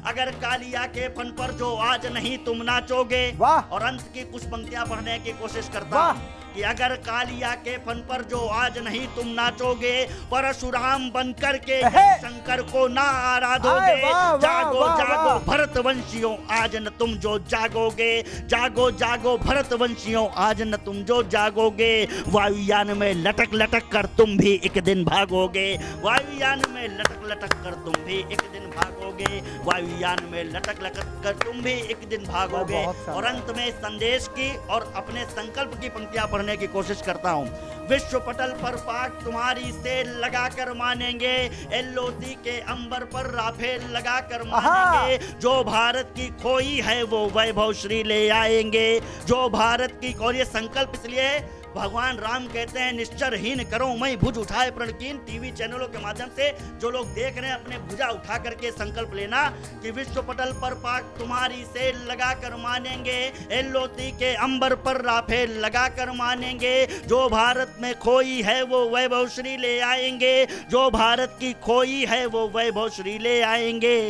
अगर कालिया के फन पर जो आज नहीं तुम नाचोगे, और अंत की कुछ पंक्तियां पढ़ने की कोशिश करता हूं कि अगर कालिया के फन पर जो आज नहीं तुम नाचोगे, परशुराम बनकर के शंकर को ना आराधोगे। जागो जागो भरतवंशियों आज न तुम जो जागोगे, जागो जागो भरतवंशियों आज न तुम जो जागोगे। वायुयान में लटक लटक कर तुम भी एक दिन भागोगे, वायुयान में लटक लटक कर तुम भी एक दिन भागोगे, वायुयान में लटक लटक कर तुम भी एक दिन भागोगे। और अंत में संदेश की और अपने संकल्प की पंक्तियां पढ़ने की कोशिश करता हूं। विश्व पटल पर पाक तुम्हारी सेल लगाकर मानेंगे, एलओसी के अंबर पर राफेल लगाकर मानेंगे। जो भारत की खोई है वो वैभव श्री ले आएंगे, जो भारत की। और ये संकल्प इसलिए भगवान राम कहते हैं निश्चरहीन करो मैं भुज उठाए प्रणकीन। टीवी चैनलों के माध्यम से जो लोग देख रहे हैं, अपने भुजा उठा करके संकल्प लेना कि विश्व पटल पर पाक तुम्हारी सेल लगाकर मानेंगे, एलओसी के अंबर पर राफेल लगाकर मानेंगे। जो भारत में खोई है वो वैभव श्री ले आएंगे, जो भारत की खोई है वो वैभव श्री ले आएंगे।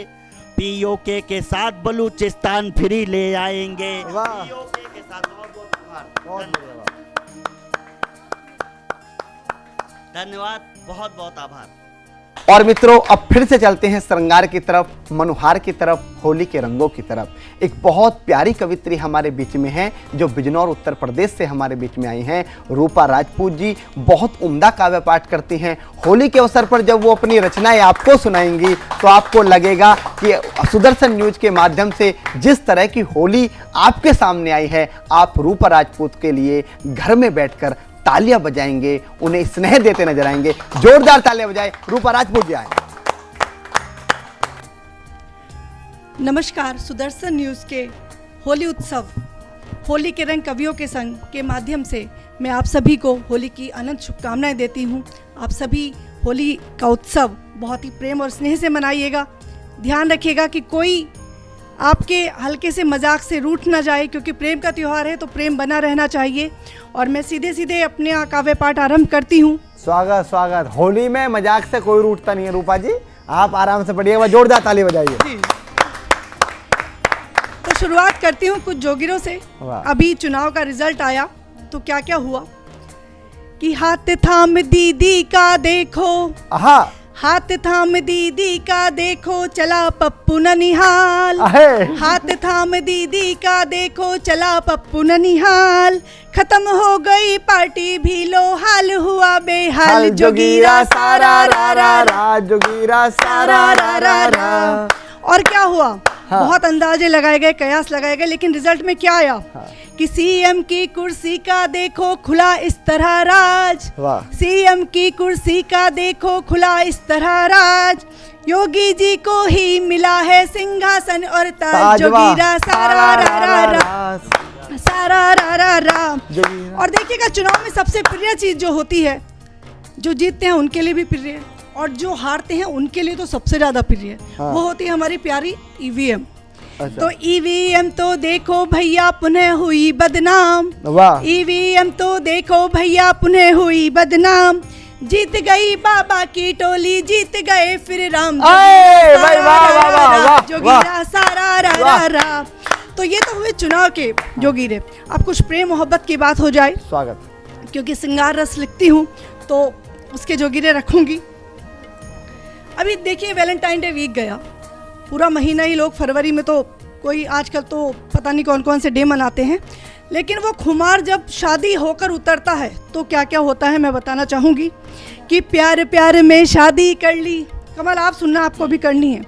पीओके के साथ बलूचिस्तान फ्री ले आएंगे, पीओके के साथ। धन्यवाद, बहुत बहुत आभार। और मित्रों, अब फिर से चलते हैं श्रृंगार की तरफ, मनुहार की तरफ, होली के रंगों की तरफ। एक बहुत प्यारी कवित्री हमारे बीच में है जो बिजनौर उत्तर प्रदेश से हमारे बीच में आई हैं, रूपा राजपूत जी। बहुत उम्दा काव्य पाठ करती हैं। होली के अवसर पर जब वो अपनी रचनाएं आपको सुनाएंगी तो आपको लगेगा कि सुदर्शन न्यूज के माध्यम से जिस तरह की होली आपके सामने आई है, आप रूपा राजपूत के लिए घर में बैठकर तालियां बजाएंगे, उन्हें स्नेह देते नजर आएंगे। जोरदार तालियां बजाएं, रूपा राजपूत जी आए। नमस्कार। सुदर्शन न्यूज़ के होली उत्सव, होली के रंग कवियों के संग के माध्यम से मैं आप सभी को होली की अनंत शुभकामनाएं देती हूं। आप सभी होली का उत्सव बहुत ही प्रेम और स्नेह से मनाइएगा। ध्यान रखिएगा कि कोई आपके हल्के से मजाक से रूठ ना जाए, क्योंकि प्रेम का त्यौहार है तो प्रेम बना रहना चाहिए। और मैं सीधे सीधे अपने काव्य पाठ आरंभ करती हूँ। स्वागत स्वागत। होली में मजाक से कोई रूठता नहीं है रूपा जी, आप आराम से पढ़िएगा, जोरदार ताली बजाइए। तो शुरुआत करती हूँ कुछ जोगिरों से। अभी चुनाव का रिजल्ट आया तो क्या क्या हुआ कि हाथ थाम दीदी का देखो, हाथ थाम दीदी का देखो चला पप्पू ननिहाल, हाथ थाम दीदी का देखो चला पप्पू ननिहाल, खत्म हो गई पार्टी भी लो हाल हुआ बेहाल, जोगीरा सारा रा रा रा, जोगीरा सारा रा रा रा। और क्या हुआ? बहुत अंदाजे लगाए गए, कयास लगाए गए, लेकिन रिजल्ट में क्या आया कि सीएम की कुर्सी का देखो खुला इस तरह राज, सीएम की कुर्सी का देखो खुला इस तरह राज, योगी जी को ही मिला है सिंहासन और ताज, जोगीरा सारा रा रा रा, सारा रा रा रा। और देखिएगा, चुनाव में सबसे प्रिय चीज जो होती है, जो जीतते हैं उनके लिए भी प्रिय है और जो हारते हैं उनके लिए तो सबसे ज्यादा प्रिय है, वो होती है हमारी प्यारी ईवीएम। तो ईवीएम तो देखो भैया पुनः हुई बदनाम, ईवीएम तो देखो भैया पुनः हुई बदनाम, जीत गई बाबा की टोली, जीत गए फिर राम, जोगीरा सारा रा रा रा। तो ये तो हुए चुनाव के जोगीरे। अब कुछ प्रेम मोहब्बत की बात हो जाए, स्वागत। क्योंकि श्रृंगार रस लिखती हूँ तो उसके जोगीरे रखूंगी। अभी देखिए, वैलेंटाइन डे वीक गया, पूरा महीना ही लोग फरवरी में तो कोई आजकल तो पता नहीं कौन कौन से डे मनाते हैं, लेकिन वो खुमार जब शादी होकर उतरता है तो क्या क्या होता है मैं बताना चाहूँगी कि प्यार प्यार में शादी कर ली। कमल आप सुनना, आपको भी करनी है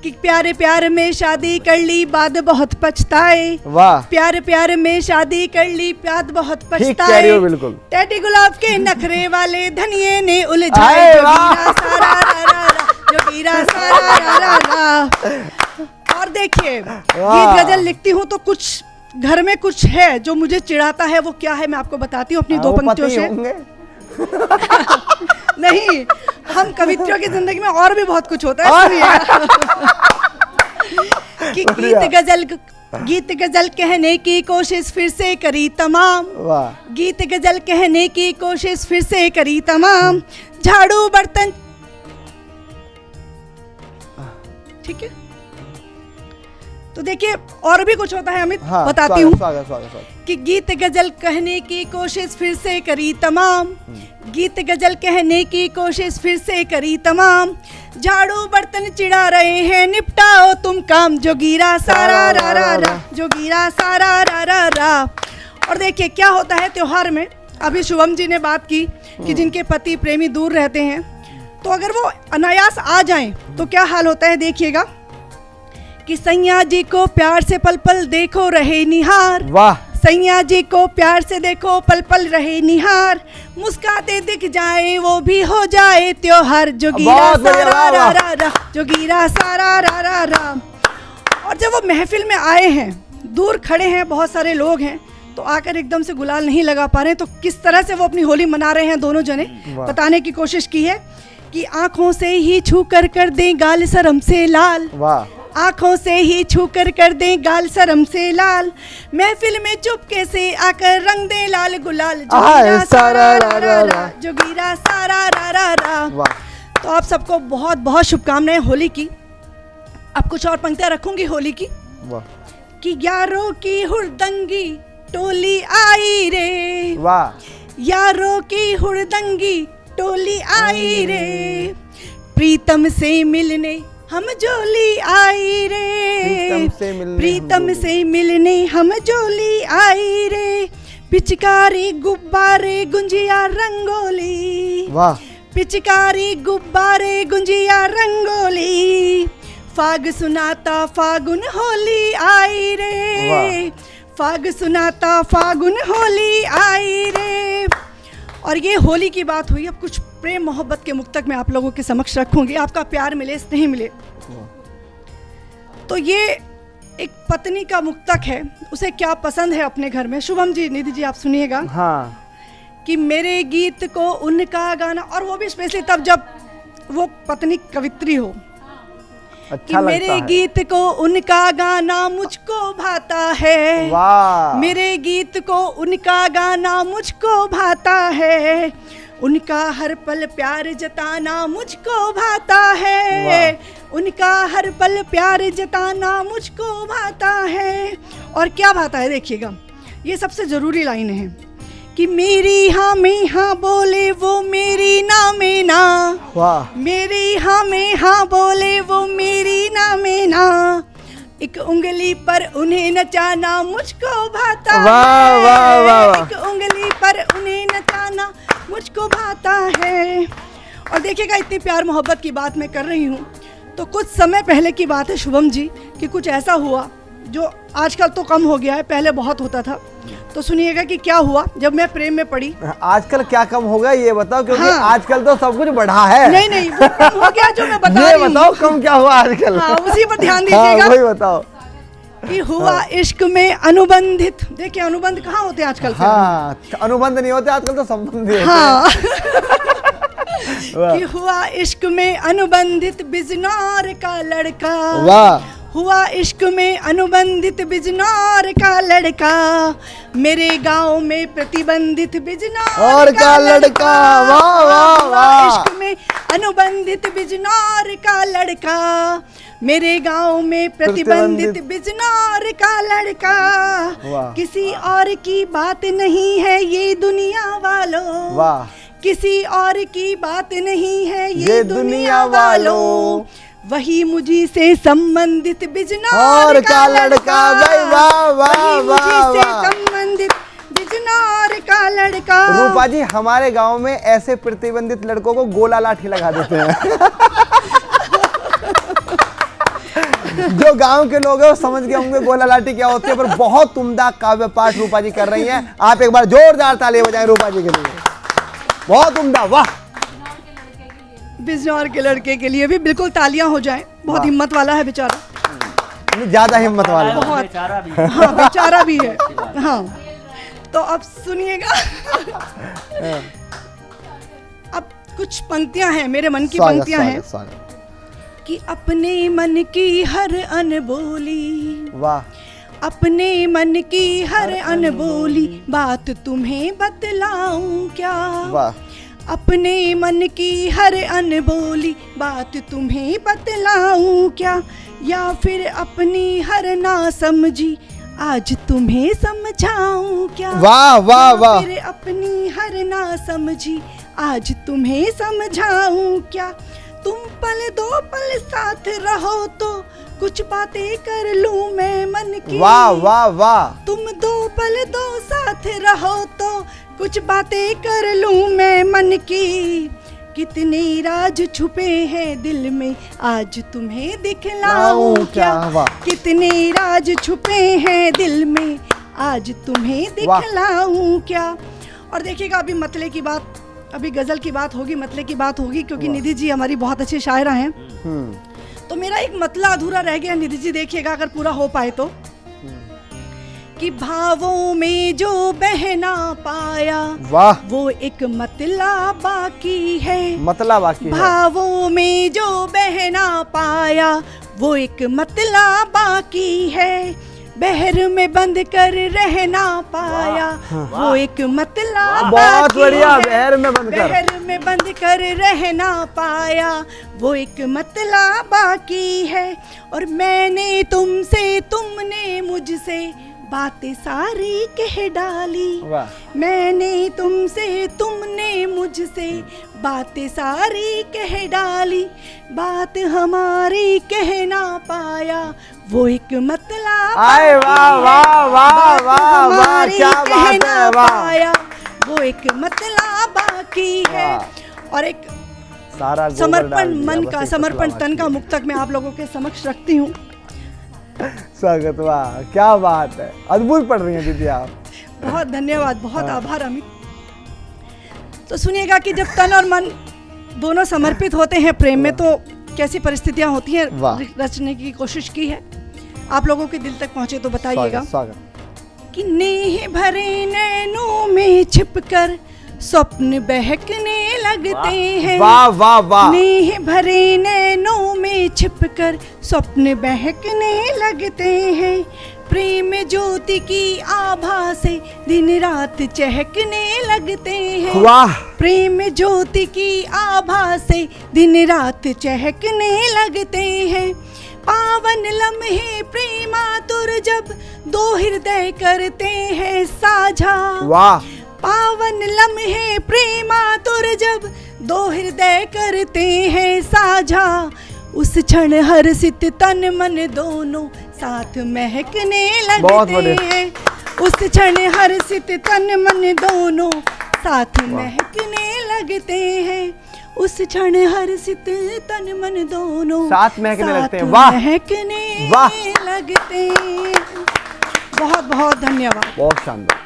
कि प्यार प्यार में शादी कर ली बाद बहुत पछताए, प्यार प्यार में शादी कर ली बाद बहुत पछताए, बिल्कुल टेडी गुलाब के नखरे वाले धनिये ने उलझाए, जोगीरा सारा रा रा रा, जोगीरा सारा रा रा रा। और देखिए, गीत गजल लिखती हूँ तो कुछ घर में कुछ है जो मुझे चिढ़ाता है। वो क्या है मैं आपको बताती हूँ अपनी दो पंक्तियों से। नहीं, हम कवित्रियों की जिंदगी में और भी बहुत कुछ होता है। कि गीत गजल कहने की कोशिश फिर से करी तमाम, गीत गजल कहने की कोशिश फिर से करी तमाम, झाड़ू बर्तन, ठीक है। तो देखिए और भी कुछ होता है अमित, बताती हूँ कि गीत गजल कहने की कोशिश फिर से करी तमाम, गीत गजल कहने की कोशिश फिर से करी तमाम, झाड़ू बर्तन चिढ़ा रहे हैं निपटाओ तुम काम, जोगीरा सारा रा रा रा, जोगीरा सारा रा रा रा। और देखिए क्या होता है त्योहार में, अभी शुभम जी ने बात की कि जिनके पति प्रेमी दूर रहते हैं तो अगर वो अनायास आ जाएं तो क्या हाल होता है, देखिएगा कि सैया जी को प्यार से पल पल देखो रहे निहार, वाह, सैया जी को प्यार से देखो पल पल रहे निहार, मुस्काते दिख जाए वो भी हो जाए त्योहार, जोगीरा सारा रा रा रा, जोगीरा सारा रा रा रा। और जब वो महफिल में आए हैं, दूर खड़े हैं, बहुत सारे लोग हैं, तो आकर एकदम से गुलाल नहीं लगा पा रहे, तो किस तरह से वो अपनी होली मना रहे हैं दोनों जने, बताने की कोशिश की है कि आंखों से ही छू कर दें गाल शर्म से लाल, वाह, आंखों से ही छू कर दें गाल शर्म से लाल, महफिल में चुपके से आकर रंग दे लाल गुलाल, जोगीरा सारा रा रा रा, जोगीरा सारा रा रा रा। तो आप सबको बहुत बहुत शुभकामनाएं होली की। अब कुछ और पंक्तियां रखूंगी होली की, कि यारों की हुड़दंगी टोली आई रे, वाह, यारों की हुड़दंगी टोली आई रे, प्रीतम से मिलने हम जोली आई रे, प्रीतम से मिलने हम जोली आई रे, पिचकारी गुब्बारे गुंजिया रंगोली, वाह, पिचकारी गुब्बारे गुंजिया रंगोली, फाग सुनाता फागुन होली आई रे, फाग सुनाता फागुन होली आई रे। और ये होली की बात हुई, अब कुछ प्रेम मोहब्बत के मुक्तक मैं आप लोगों के समक्ष रखूंगी, आपका प्यार मिले स्नेह मिले। तो ये एक पत्नी का मुक्तक है, उसे क्या पसंद है अपने घर में। शुभम जी, निधि जी, आप सुनिएगा। हाँ, कि मेरे गीत को उनका गाना, और वो भी स्पेशली तब जब वो पत्नी कवित्री हो, अच्छा कि मेरे गीत को उनका गाना मुझको भाता है, वाह, मेरे गीत को उनका गाना मुझको भाता है, उनका हर पल प्यार जताना मुझको भाता है, उनका हर पल प्यार जताना मुझको भाता है। और क्या भाता है देखिएगा, ये सबसे जरूरी लाइन है कि मेरी हाँ में हाँ बोले वो मेरी ना में ना, वाह, मेरी हाँ में हाँ बोले वो मेरी ना में ना, एक उंगली पर उन्हें नचाना मुझको भाता वाह, है, वाह, वाह, वाह। एक उंगली पर उन्हें नचाना मुझको भाता है। और देखिएगा, इतनी प्यार मोहब्बत की बात मैं कर रही हूँ, तो कुछ समय पहले की बात है शुभम जी, कि कुछ ऐसा हुआ जो आजकल तो कम हो गया है, पहले बहुत होता था। तो सुनिएगा कि क्या हुआ जब मैं प्रेम में पड़ी। आजकल क्या कम हो गया ये बताओ, क्योंकि हाँ। आजकल तो सब कुछ बढ़ा है। नहीं नहीं, वो कम हो गया जो मैं बता ये रही हूँ। बताओ कम क्या हुआ आजकल। हाँ, उसी पर ध्यान हाँ, दीजिएगा। वही बताओ। कि हुआ इश्क में अनुबंधित, देखिए अनुबंध कहाँ होते हैं आजकल। हाँ, अनुबंध नहीं होते आजकल, तो संबंध ही होते हैं। हाँ वाह। कि हुआ इश्क में अनुबंधित बिजनौर का लड़का, वाह, हुआ इश्क में अनुबंधित बिजनौर का लड़का, मेरे गांव में प्रतिबंधित बिजनौर और का लड़का, वाह वाह हुआ वाह। इश्क में अनुबंधित बिजनौर का लड़का, मेरे गांव में प्रतिबंधित बिजनौर का लड़का, वाह। किसी और की बात नहीं है ये दुनिया वालों, वाह, किसी और की बात नहीं है ये दुनिया वालों, वही मुझी से संबंधित बिजनौर और का लड़का, भाई वाह वाह वही मुझी वाह से वाह। संबंधित बिजनौर का लड़का। रूपा जी, हमारे गांव में ऐसे प्रतिबंधित लड़कों को गोला लाठी लगा देते हैं। जो गांव के लोग हैं वो समझ गए होंगे गोला लाठी क्या होती है, पर बहुत उम्दा काव्य पाठ रूपा जी कर रही हैं। आप एक बार जोरदार ताली बजाएं रूपा जी के लिए, बहुत उम्दा, वाह। बिजनौर के लड़के के लिए भी बिल्कुल तालियां हो जाएं, बहुत हिम्मत वाला है बेचारा, ज्यादा हिम्मत वाला। बहुत। बेचारा भी हाँ, बेचारा भी है। हाँ, तो अब सुनिएगा। अब कुछ पंक्तियां हैं, मेरे मन की पंक्तियां हैं कि अपने मन की हर अनबोली, वाह, अपने मन की हर अनबोली बात तुम्हें बतलाऊं क्या, वाह, अपने मन की हर अनबोली बात तुम्हें बतलाऊं क्या, या फिर अपनी हर ना समझी आज तुम्हें समझाऊं क्या, वाह वाह या वाह। फिर अपनी हर ना समझी आज तुम्हें समझाऊं क्या, तुम पल दो पल साथ रहो तो कुछ बातें कर लूं मैं मन की, वाह वाह वाह। तुम दो पल दो साथ रहो तो कुछ बातें कर लूं मैं मन की, कितने राज छुपे हैं दिल में आज तुम्हें दिखलाऊं क्या, वाह। कितने राज छुपे हैं दिल में आज तुम्हें दिखलाऊं क्या। और देखिएगा, अभी मतले की बात, अभी गजल की बात होगी, मतले की बात होगी, क्योंकि निधि जी हमारी बहुत अच्छी शायरा हैं। तो मेरा एक मतला अधूरा रह गया, निधि जी देखिएगा अगर पूरा हो पाए तो, कि भावों में जो बहना पाया वाह, वो एक मतला बाकी है, मतला बाकी है। भावों में जो बहना पाया वो एक मतला बाकी है, बहर में बंद कर रहना पाया वो एक मतला बहुत बाकी बढ़िया, है, बहर में बंद कर। बहर में बंद कर रहना पाया वो एक मतला बाकी है, और मैंने तुमसे तुमने मुझसे बातें सारी कह डाली, वाह मैंने तुमसे तुमने मुझसे बातें सारी कह डाली, बात हमारी कह ना पाया वो एक मतलब आए वाह वाह वाह वाह वाह क्या बात है वाह पाया वो एक मतलब बाकी है। और एक सारा गोबर डाल समर्पण दिया, मन बस का एक समर्पण पतला तन का बाकी मुक्तक मैं आप लोगों के समक्ष रखती हूँ। है। स्वागत, वाह क्या बात है, अद्भुत पढ़ रही हैं दीदी आप। बहुत धन्यवाद, बहुत आभार अमित। तो सुनिएगा कि जब तन और मन दोनों समर्पित होते हैं प्रेम में तो कैसी परिस्थितियां होती हैं, वाह। रचने की कोशिश की है। आप लोगों के दिल तक पहुंचे तो बताइएगा स्वागत कि नेह भरे नैनों में छिपकर स्वप्न बहकने लगते हैं, वाह वाह वाह नेह भरे नैनों में छिपकर स्वप्न बहकने लगते हैं, प्रेम ज्योति की आभा से दिन रात चहकने लगते हैं, वाह प्रेम ज्योति की आभा से दिन रात चहकने लगते हैं, पावन लम्हे प्रेमातुर जब दो हृदय करते हैं साझा, वाह पावन लम्हे प्रेमातुर जब दो हृदय करते हैं साझा, उस क्षण हर्षित तन मन दोनों साथ महकने बहुत लगते बढ़िया। हैं, उस क्षण हर्षित तन मन दोनों साथ महकने लगते हैं, उस क्षण हर्षित तन मन दोनों साथ महकने लगते हैं। साथ वाह महकने वाह। लगते हैं। बहुत बहुत धन्यवाद। बहुत शानदार।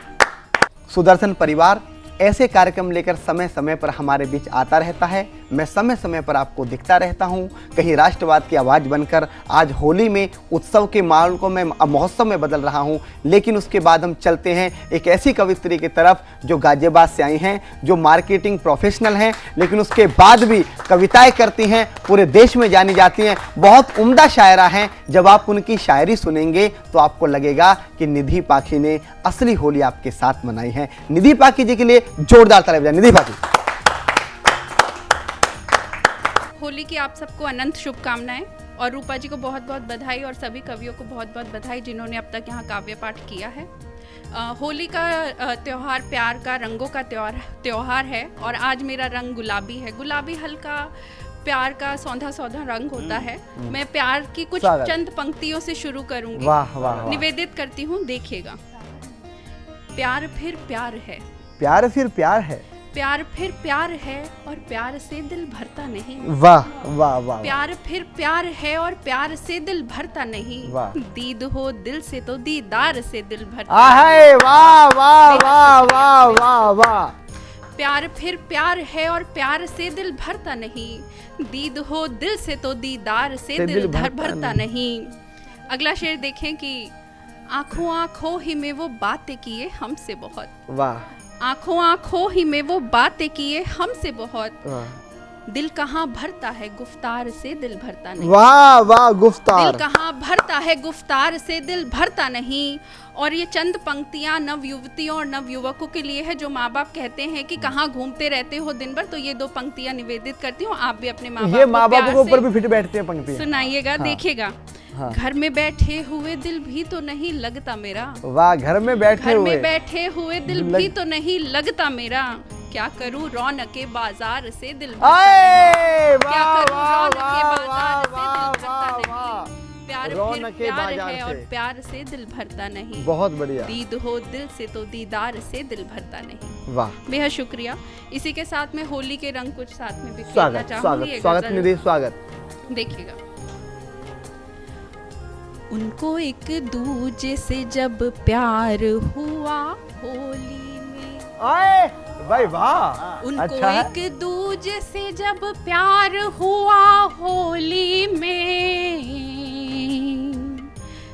सुदर्शन परिवार ऐसे कार्यक्रम लेकर समय समय पर हमारे बीच आता रहता है, मैं समय समय पर आपको दिखता रहता हूं। कहीं राष्ट्रवाद की आवाज़ बनकर आज होली में उत्सव के माहौल को मैं महोत्सव में बदल रहा हूं, लेकिन उसके बाद हम चलते हैं एक ऐसी कवित्री की तरफ जो गाजियाबाद से आई हैं, जो मार्केटिंग प्रोफेशनल हैं, लेकिन उसके बाद भी कविताएं करती हैं, पूरे देश में जानी जाती हैं, बहुत उम्दा शायरा हैं। जब आप उनकी शायरी सुनेंगे तो आपको लगेगा कि निधि पाखी ने असली होली आपके साथ मनाई है। निधि पाखी जी के लिए जोरदार ताली बजाएं। निधि पाखी। होली की आप सबको अनंत शुभकामनाएं और रूपा जी को बहुत बहुत बधाई और सभी कवियों को बहुत बहुत बधाई जिन्होंने अब तक यहाँ काव्य पाठ किया है। होली का त्यौहार प्यार का, रंगों का त्यौहार है और आज मेरा रंग गुलाबी है। गुलाबी हल्का प्यार का सौंधा सौंधा रंग होता है। मैं प्यार की कुछ चंद पंक्तियों से शुरू करूंगी। वाह वाह वाह। निवेदित करती हूँ, देखिएगा। प्यार फिर प्यार है, प्यार फिर प्यार है, प्यार फिर प्यार है और प्यार से दिल भरता नहीं। वाह वाह वाह। प्यार फिर प्यार है और प्यार से दिल भरता नहीं। वाह। दीद हो दिल से तो दीदार से दिल भरता आहे वाह वाह वाह वाह वाह वाह। प्यार फिर प्यार है और प्यार से दिल भरता नहीं। दीद हो दिल से तो दीदार से दिल भरता नहीं। अगला शेर देखें कि आंखों आंखों ही में वो बातें किए हमसे बहुत। वाह। आंखों आंखों ही में वो बातें किए हमसे बहुत। वाह। दिल कहाँ भरता है गुफ्तार से दिल भरता नहीं। वाह वाह गुफ्तार। दिल कहाँ भरता है गुफ्तार से दिल भरता नहीं। और ये चंद पंक्तियां नव युवतियों और नव युवकों के लिए है जो माँ बाप कहते हैं कि कहाँ घूमते रहते हो दिन भर। तो ये दो पंक्तियां निवेदित करती हूँ, आप भी अपने माँ बाप के ऊपर भी फिट बैठते हैं पंक्तियां। सुनाइएगा। हाँ। देखिएगा। हाँ। घर में बैठे हुए दिल भी तो नहीं लगता मेरा। वाह। घर में बैठे हुए दिल भी तो नहीं लगता मेरा। क्या करूं रौनके बाजार से दिल भरता नहीं। क्या करूं रौनके बाजार से दिल भरता नहीं। प्यार फिर प्यार है और प्यार से दिल भरता नहीं। बहुत बढ़िया। दीद हो दिल से तो दीदार से दिल भरता नहीं। वाह, बेहद शुक्रिया। इसी के साथ में होली के रंग कुछ साथ में बिखेरना चाहूंगी। स्वागत निधि, स्वागत। देखिएगा। उनको एक दूजे से जब प्यार हुआ होली में। आए भाई वाह। उनको अच्छा एक दूजे से जब प्यार हुआ होली में।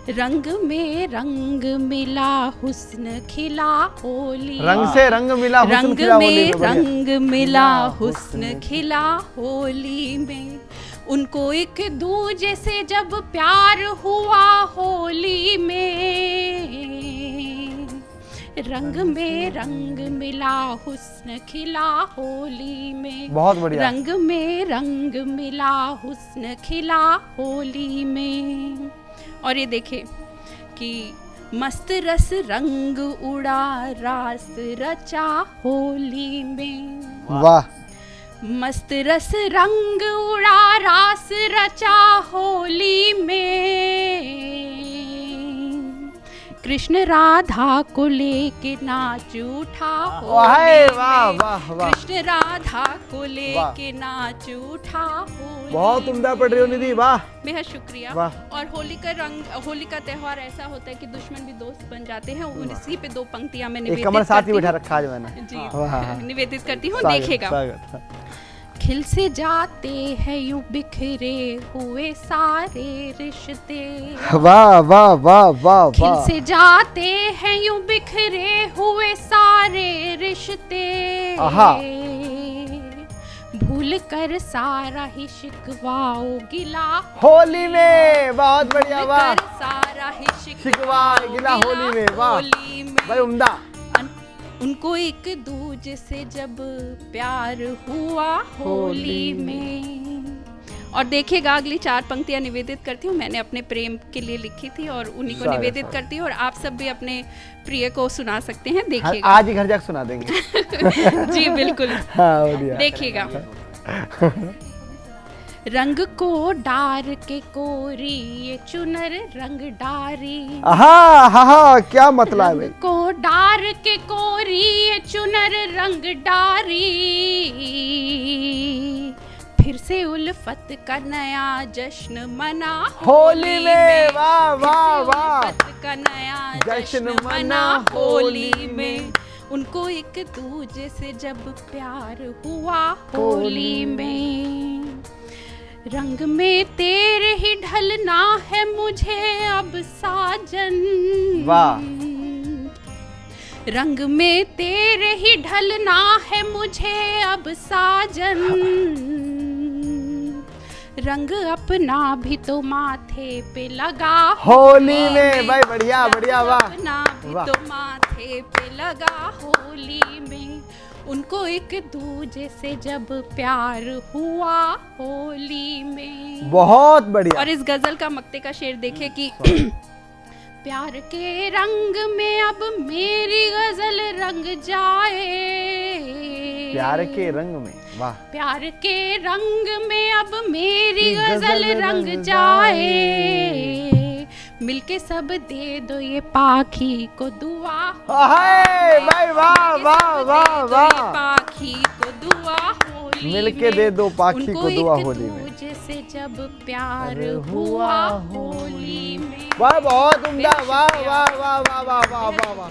रंग में रंग मिला हुस्न खिला होली। रंग से रंग मिला हुस्न रंग खिला में रंग मिला हुस्न खिला होली में। उनको एक दूजे से जब प्यार हुआ होली में। रंग में रंग मिला हुस्न खिला होली में। बहुत बढ़िया। रंग में रंग मिला हुस्न खिला होली में। और ये देखे कि मस्त रस रंग उड़ा रास रचा होली में। वाह। मस्त रस रंग उड़ा रास रचा होली में। कृष्ण राधा को लेके नाच उठा होली वाह में। वाह वाह। कृष्ण राधा को लेके नाच उठा होली। बहुत उम्दा पढ़ रही हो निधि, वाह। बेहद शुक्रिया। वाह। और होली का रंग, होली का त्यौहार ऐसा होता है कि दुश्मन भी दोस्त बन जाते हैं। और इसी पे दो पंक्तियां मैं निवेदित कमर साथ ही करती बैठा हूँ। रखा आज मैंने। जी वाह। निवेदित करती हूँ, स्वागत, देखिएगा। स्वागत। खिल से जाते हैं यूं बिखरे हुए सारे रिश्ते। वाह वाह वाह वाह खिल वाह। से जाते हैं यूं बिखरे हुए सारे रिश्ते। आहा। भूल कर सारा ही शिकवाओ गिला होली में, बहुत बढ़िया, वाह। सारा ही शिकवा गिला होली में, वाह होली में। भाई उम्दा। उनको एक दूजे से जब प्यार हुआ होली में। और देखिएगा अगली 4 पंक्तियां निवेदित करती हूँ, मैंने अपने प्रेम के लिए लिखी थी और उन्हीं को निवेदित करती हूँ। और आप सब भी अपने प्रिय को सुना सकते हैं, देखिएगा। आज ही घर जाकर सुना देंगे। जी बिल्कुल। हाँ, बढ़िया। देखिएगा। रंग को डार के कोरी ये चुनर रंग डारी। हाँ हाँ हाँ, क्या मतलब है? को डार के कोरी ये चुनर रंग डारी। फिर से उल्फत का नया जश्न मना होली में, वाह वाह वाह। उल्फत का नया जश्न मना होली में। उनको एक दूजे से जब प्यार हुआ होली में। रंग में तेरे ही ढलना है मुझे अब साजन। वाह। रंग में तेरे ही ढलना है मुझे अब साजन। रंग अपना भी तो माथे पे लगा होली में, भाई बढ़िया बढ़िया, वाह। अपना भी तो माथे पे लगा होली में। उनको एक दूजे से जब प्यार हुआ होली में। बहुत बढ़िया। और इस गजल का मक्ते का शेर देखे कि प्यार के रंग में अब मेरी गजल रंग जाए। प्यार के रंग में, वाह। प्यार के रंग में अब मेरी गजल रंग जाए। मिलके सब दे दो ये पाखी को दुआ। हाय भाई, वाह वाह वाह वाह। पाखी को दुआ होली मिलके दे दो पाखी को दुआ होली में। दूजे से जब प्यार हुआ होली में। वाह, बहुत उम्दा, वाह वाह वाह वाह वाह वाह वाह वाह।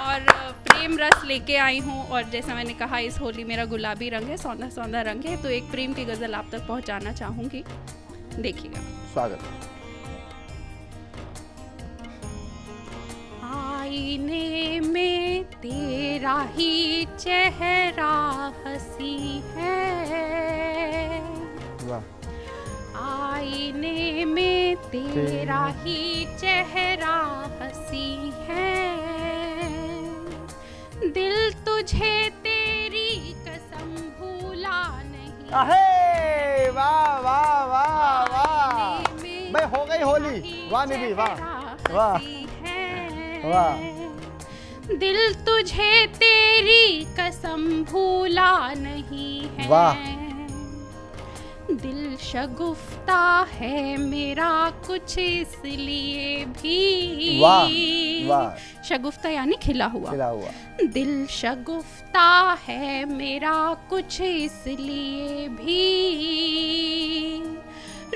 और प्रेम रस लेके आई हूँ। और जैसा मैंने कहा, इस होली मेरा गुलाबी रंग है, सौंधा सौंधा रंग है। तो एक प्रेम की गजल आप तक पहुँचाना चाहूँगी, देखिएगा। स्वागत। आईने में तेरा ही चेहरा हंसी है। वाह। आईने में तेरा ही चेहरा हंसी है। दिल तुझे तेरी कसम भूला नहीं। अहे, वाह वाह वाह वाह। आईने में भाई हो गई होली, वाह निधि, वाह चेहरा वाह हंसी है। वाह। दिल तुझे तेरी कसम भूला नहीं है। वाह। दिल शगुफ्ता है मेरा कुछ इसलिए भी। वाह वाह। शगुफ्ता यानी खिला हुआ। खिला हुआ। दिल शगुफ्ता है मेरा कुछ इसलिए भी।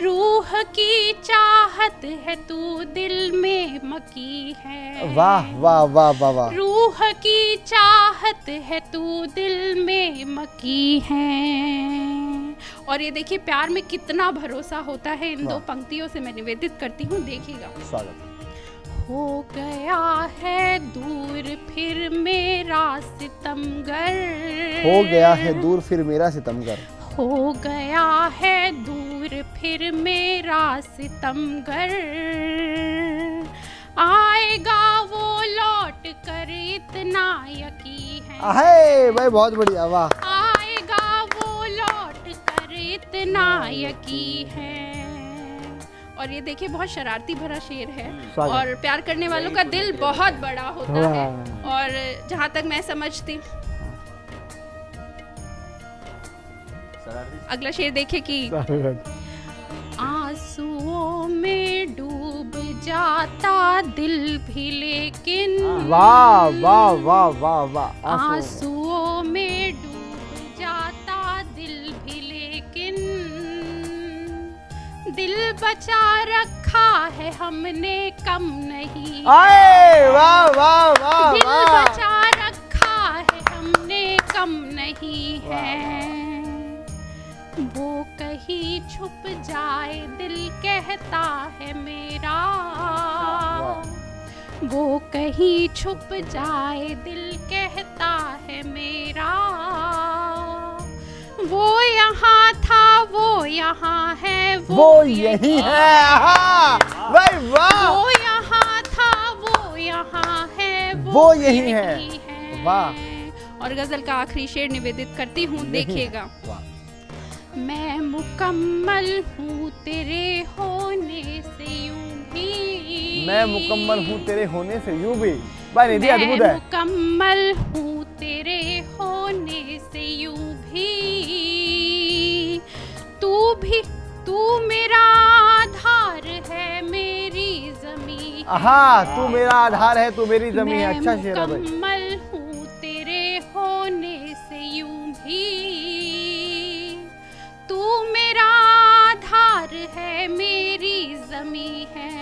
रूह की चाहत है तू दिल में मकी है। वाह वाह वाह वाह वाह। रूह की चाहत है तू दिल में मकी है। और ये देखिए प्यार में कितना भरोसा होता है। इन दो पंक्तियों से मैं निवेदित करती हूँ, देखिएगा। स्वागत। हो गया है दूर फिर मेरा सितमगर। हो गया है दूर फिर मेरा सितमगर। हो गया है दूर फिर मेरा सितमगर। आएगा वो लौट कर इतना यकीन है। अहे भाई, बहुत बढ़िया, वाह। आएगा वो लौट कर इतना यकीन है। और ये देखिए बहुत शरारती भरा शेर है स्वागत। और प्यार करने वालों का दिल बहुत बड़ा होता है। और जहाँ तक मैं समझती, अगला शेर देखे कि आंसुओं में डूब जाता दिल भी लेकिन, वाह वाह वाह वाह वाह, आंसुओं में डूब जाता दिल भी लेकिन, दिल बचा रखा है हमने कम नहीं, आए वाह वाह वाह दिल वाह, बचा रखा है हमने कम नहीं है, वो कहीं छुप जाए दिल कहता है मेरा, वो कहीं छुप जाए दिल कहता है मेरा, वो यहाँ था वो यहाँ है वो यही है, भाई वाह, वो यहाँ था वो यहाँ है वो यही है, वाह। और गजल का आखिरी शेर निवेदित करती हूँ, देखिएगा। मैं मुकम्मल हूँ तेरे होने से यूं भी, मैं मुकम्मल हूँ तेरे होने से यूं भी, भाई निधि अद्भुत है। मैं मुकम्मल हूँ तेरे होने से यूं भी, तू मेरा आधार है मेरी ज़मीं, हाँ तू मेरा आधार है, तू मेरी ज़मीं है, अच्छा शेर है भाई। मुकम्मल हूँ तेरे होने से यूं भी, तू मेरा आधार है मेरी ज़मीं है,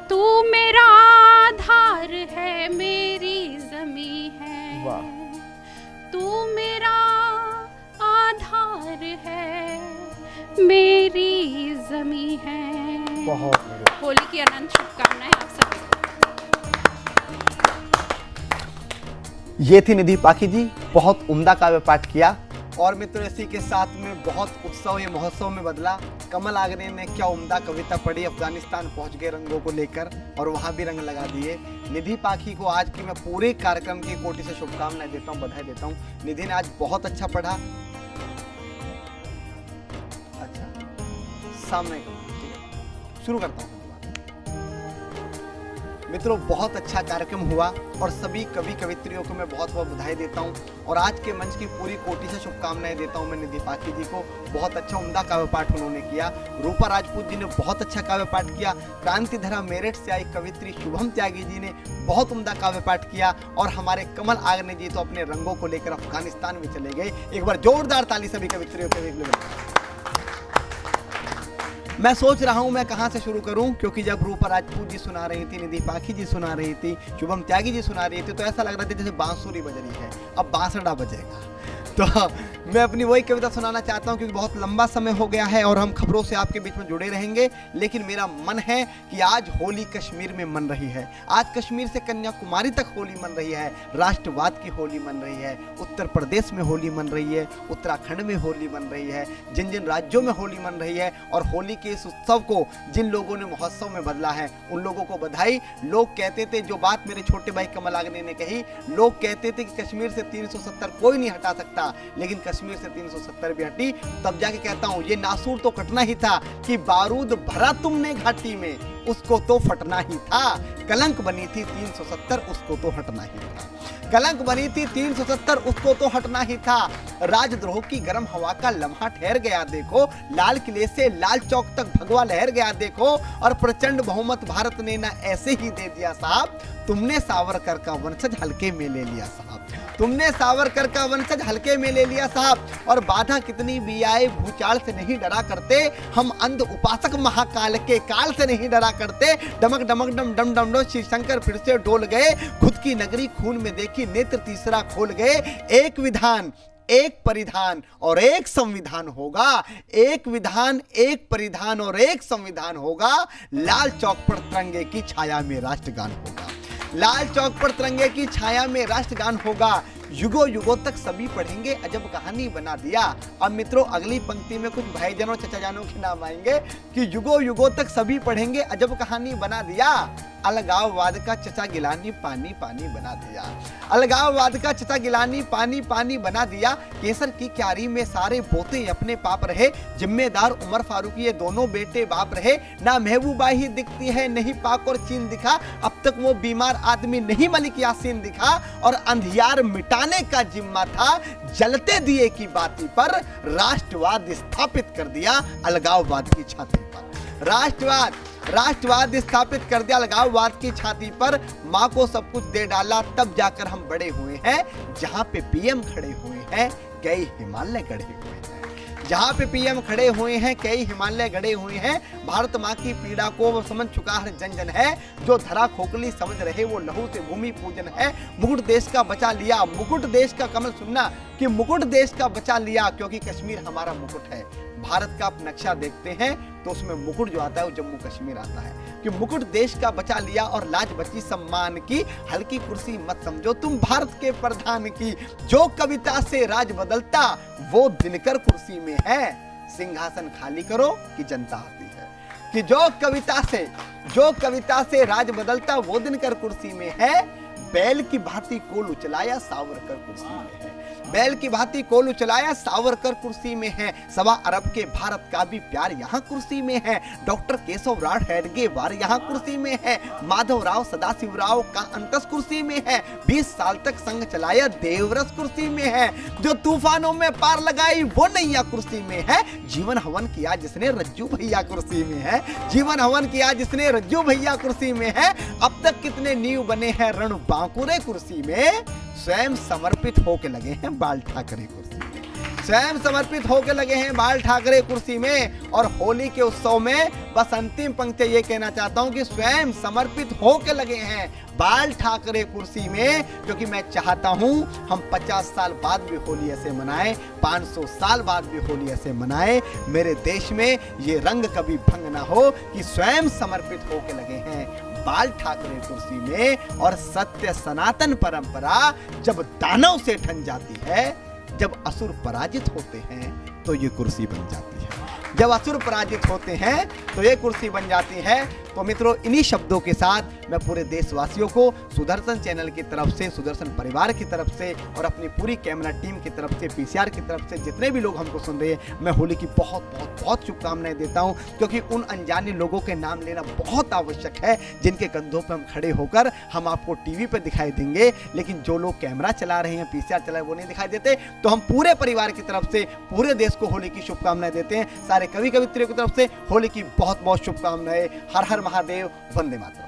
तू मेरा आधार है मेरी ज़मीं है, वाह। तू मेरा आधार है मेरी ज़मीं है। बहुत होली की अनंत शुभकामनाएं आप सभी। ये थी निधि पाखी जी, बहुत उम्दा काव्य पाठ किया। और मित्रों इसी के साथ में बहुत उत्सव ये महोत्सव में बदला। कमल आगरे ने क्या उम्दा कविता पढ़ी, अफगानिस्तान पहुंच गए रंगों को लेकर और वहां भी रंग लगा दिए। निधि पाखी को आज की मैं पूरे कार्यक्रम की कोटि से शुभकामनाएं देता हूं, बधाई देता हूं। निधि ने आज बहुत अच्छा पढ़ा। अच्छा सामने शुरू करता हूं। मित्रों बहुत अच्छा कार्यक्रम हुआ और सभी कवि कवित्रियों को मैं बहुत बहुत बधाई देता हूं और आज के मंच की पूरी कोटि से शुभकामनाएं देता हूं मैं निधि पाखी जी को। बहुत अच्छा उम्दा काव्य पाठ उन्होंने किया। रूपा राजपूत जी ने बहुत अच्छा काव्य पाठ किया। क्रांतिधरा मेरठ से आई कवित्री शुभम त्यागी जी ने बहुत उम्दा काव्य पाठ किया और हमारे कमल आगरे जी तो अपने रंगों को लेकर अफगानिस्तान में चले गए। एक बार जोरदार ताली सभी कवित्रियों के लिए। मैं सोच रहा हूं मैं कहां से शुरू करूं, क्योंकि जब रूपा राजपूत जी सुना रही थी, निधि पाखी जी सुना रही थी, शुभम त्यागी जी सुना रही थी, तो ऐसा लग रहा था जैसे बांसुरी बज रही है, अब बांसुरा बजेगा। तो मैं अपनी वही कविता सुनाना चाहता हूं क्योंकि बहुत लंबा समय हो गया है और हम खबरों से आपके बीच में जुड़े रहेंगे। लेकिन मेरा मन है कि आज होली कश्मीर में मन रही है। आज कश्मीर से कन्याकुमारी तक होली मन रही है। राष्ट्रवाद की होली मन रही है। उत्तर प्रदेश में होली मन रही है। उत्तराखंड में होली मन रही है। जिन जिन राज्यों में होली मन रही है और होली के इस उत्सव को जिन लोगों ने महोत्सव में बदला है उन लोगों को बधाई। लोग कहते थे, जो बात मेरे छोटे भाई कमल आगरे ने कही, लोग कहते थे कि कश्मीर से 370 कोई नहीं हटा सकता, लेकिन कश्मीर से 370 भी हटी। तब जाके कहता हूं ये नासूर तो कटना ही था कि बारूद भरा तुमने घाटी में, उसको तो फटना ही था। कलंक बनी थी 370, उसको तो हटना ही था। कलंक बनी थी 370, उसको तो हटना ही था। राजद्रोह की गर्म हवा का लम्हा ठहर गया देखो, लाल किले से लाल चौक तक भगवा लहर गया देखो, और प्रचंड बहुमत भारत ने ना ऐसे ही दे दिया साहब। तुमने सावरकर का वंशज हल्के में ले लिया साहब। तुमने सावरकर का वंशज हल्के में ले लिया साहब। और बाधा कितनी भी आए भूचाल से नहीं डरा करते, हम अंध उपासक महाकाल के काल से नहीं डरा करते। डमक डमक डम डम डम डम श्री शंकर फिर से डोल गए, खुद की नगरी खून में देखी नेत्र तीसरा खोल गए। एक विधान एक परिधान और एक संविधान होगा, एक विधान एक परिधान और एक संविधान होगा। लाल चौक पर तिरंगे की छाया में राष्ट्रगान होगा। लाल चौक पर तिरंगे की छाया में राष्ट्रगान होगा। युगों युगों तक सभी पढ़ेंगे, अजब कहानी बना दिया। अब मित्रों अगली पंक्ति में कुछ भाईजानों चचाजानों के नाम आएंगे कि युगों युगों तक सभी पढ़ेंगे, अजब कहानी बना दिया। अलगाववाद का चचा गिलानी पानी पानी बना दिया। अलगाववाद का चचा गिलानी पानी पानी बना दिया। केसर की क्यारी में सारे पोते अपने पाप रहे। जिम्मेदार उमर फारूकी ये दोनों बेटे बाप रहे। ना महबूबा ही दिखती है नहीं पाक और चीन दिखा। अब तक वो बीमार आदमी नहीं मलिक यासीन दिखा। और अंधियार मिटाने का जिम्मा था जलते दिए की बाती पर। राष्ट्रवाद स्थापित कर दिया अलगाववाद की छाती पर। राष्ट्रवाद स्थापित कर दिया अलगाववाद की छाती पर। माँ को सब कुछ दे डाला तब जाकर हम बड़े हुए हैं। जहां पे पीएम खड़े हुए हैं कई हिमालय गढ़े हुए हैं। जहां पे पीएम खड़े हुए हैं कई हिमालय गढ़े हुए हैं। भारत माँ की पीड़ा को वो समझ चुका हर जन जन है। जो धरा खोखली समझ रहे वो लहू से भूमि पूजन है। मुकुट देश का बचा लिया। मुकुट देश का कमल सुनना कि मुकुट देश का बचा लिया क्योंकि कश्मीर हमारा मुकुट है। भारत का आप नक्शा देखते हैं तो उसमें मुकुट जो आता है वो जम्मू कश्मीर आता है कि मुकुट देश का बचा लिया और लाज बची सम्मान की। हल्की कुर्सी मत समझो तुम भारत के प्रधान की। जो कविता से राज बदलता वो दिनकर कुर्सी में है। सिंहासन खाली करो कि जनता आती है। कि जो कविता से राज बदलता वो दिनकर कुर्सी में है। बैल की भांति कोल उचलाया सावरकर कुर्सी में है। बैल की भांति कोल उचलाया सावरकर कुर्सी में है। 1.25 अरब के भारत का भी प्यार यहाँ कुर्सी में है। डॉक्टर केशव राव हेडगेवार यहाँ कुर्सी में है। माधवराव सदाशिवराव का अंतस कुर्सी में है। 20 साल तक संघ चलाया देवरस कुर्सी में है। जो तूफानों में पार लगाई वो नैया कुर्सी में है। जीवन हवन किया जिसने रज्जू भैया कुर्सी में है। जीवन हवन किया जिसने रज्जू भैया कुर्सी में है। अब तक कितने नींव बने हैं रण बांकुरे कुर्सी में। स्वयं समर्पित होके लगे हैं बाल ठाकरे कुर्सी में। स्वयं समर्पित होके लगे हैं बाल ठाकरे कुर्सी में। और होली के उत्सव में बस अंतिम पंक्ति ये कहना चाहता हूं कि स्वयं समर्पित होके लगे हैं बाल ठाकरे कुर्सी में। क्योंकि मैं चाहता हूं हम 50 साल बाद भी होली ऐसे मनाएं, 500 साल बाद भी होली ऐसे मनाएं। मेरे देश में ये रंग कभी भंग ना हो कि स्वयं समर्पित होके लगे हैं बाल ठाकरे कुर्सी में। और सत्य सनातन परंपरा जब दानव से ठन जाती है, जब असुर पराजित होते हैं तो ये कुर्सी बन जाती है। जब असुर पराजित होते हैं तो ये कुर्सी बन जाती है। तो मित्रों इन्हीं शब्दों के साथ मैं पूरे देशवासियों को सुदर्शन चैनल की तरफ से, सुदर्शन परिवार की तरफ से और अपनी पूरी कैमरा टीम की तरफ से, पीसीआर की तरफ से जितने भी लोग हमको सुन रहे हैं, मैं होली की बहुत बहुत बहुत शुभकामनाएं देता हूं। क्योंकि उन अनजाने लोगों के नाम लेना बहुत आवश्यक है जिनके कंधों पर हम खड़े होकर हम आपको टीवी पर दिखाई देंगे, लेकिन जो लोग कैमरा चला रहे हैं, पीसीआर चला रहे हैं, वो नहीं दिखाई देते। तो हम पूरे परिवार की तरफ से पूरे देश को होली की शुभकामनाएं देते हैं। सारे कवि कवित्रियों की तरफ से होली की बहुत बहुत शुभकामनाएं। हर हर महादेव, वंदे मातरम।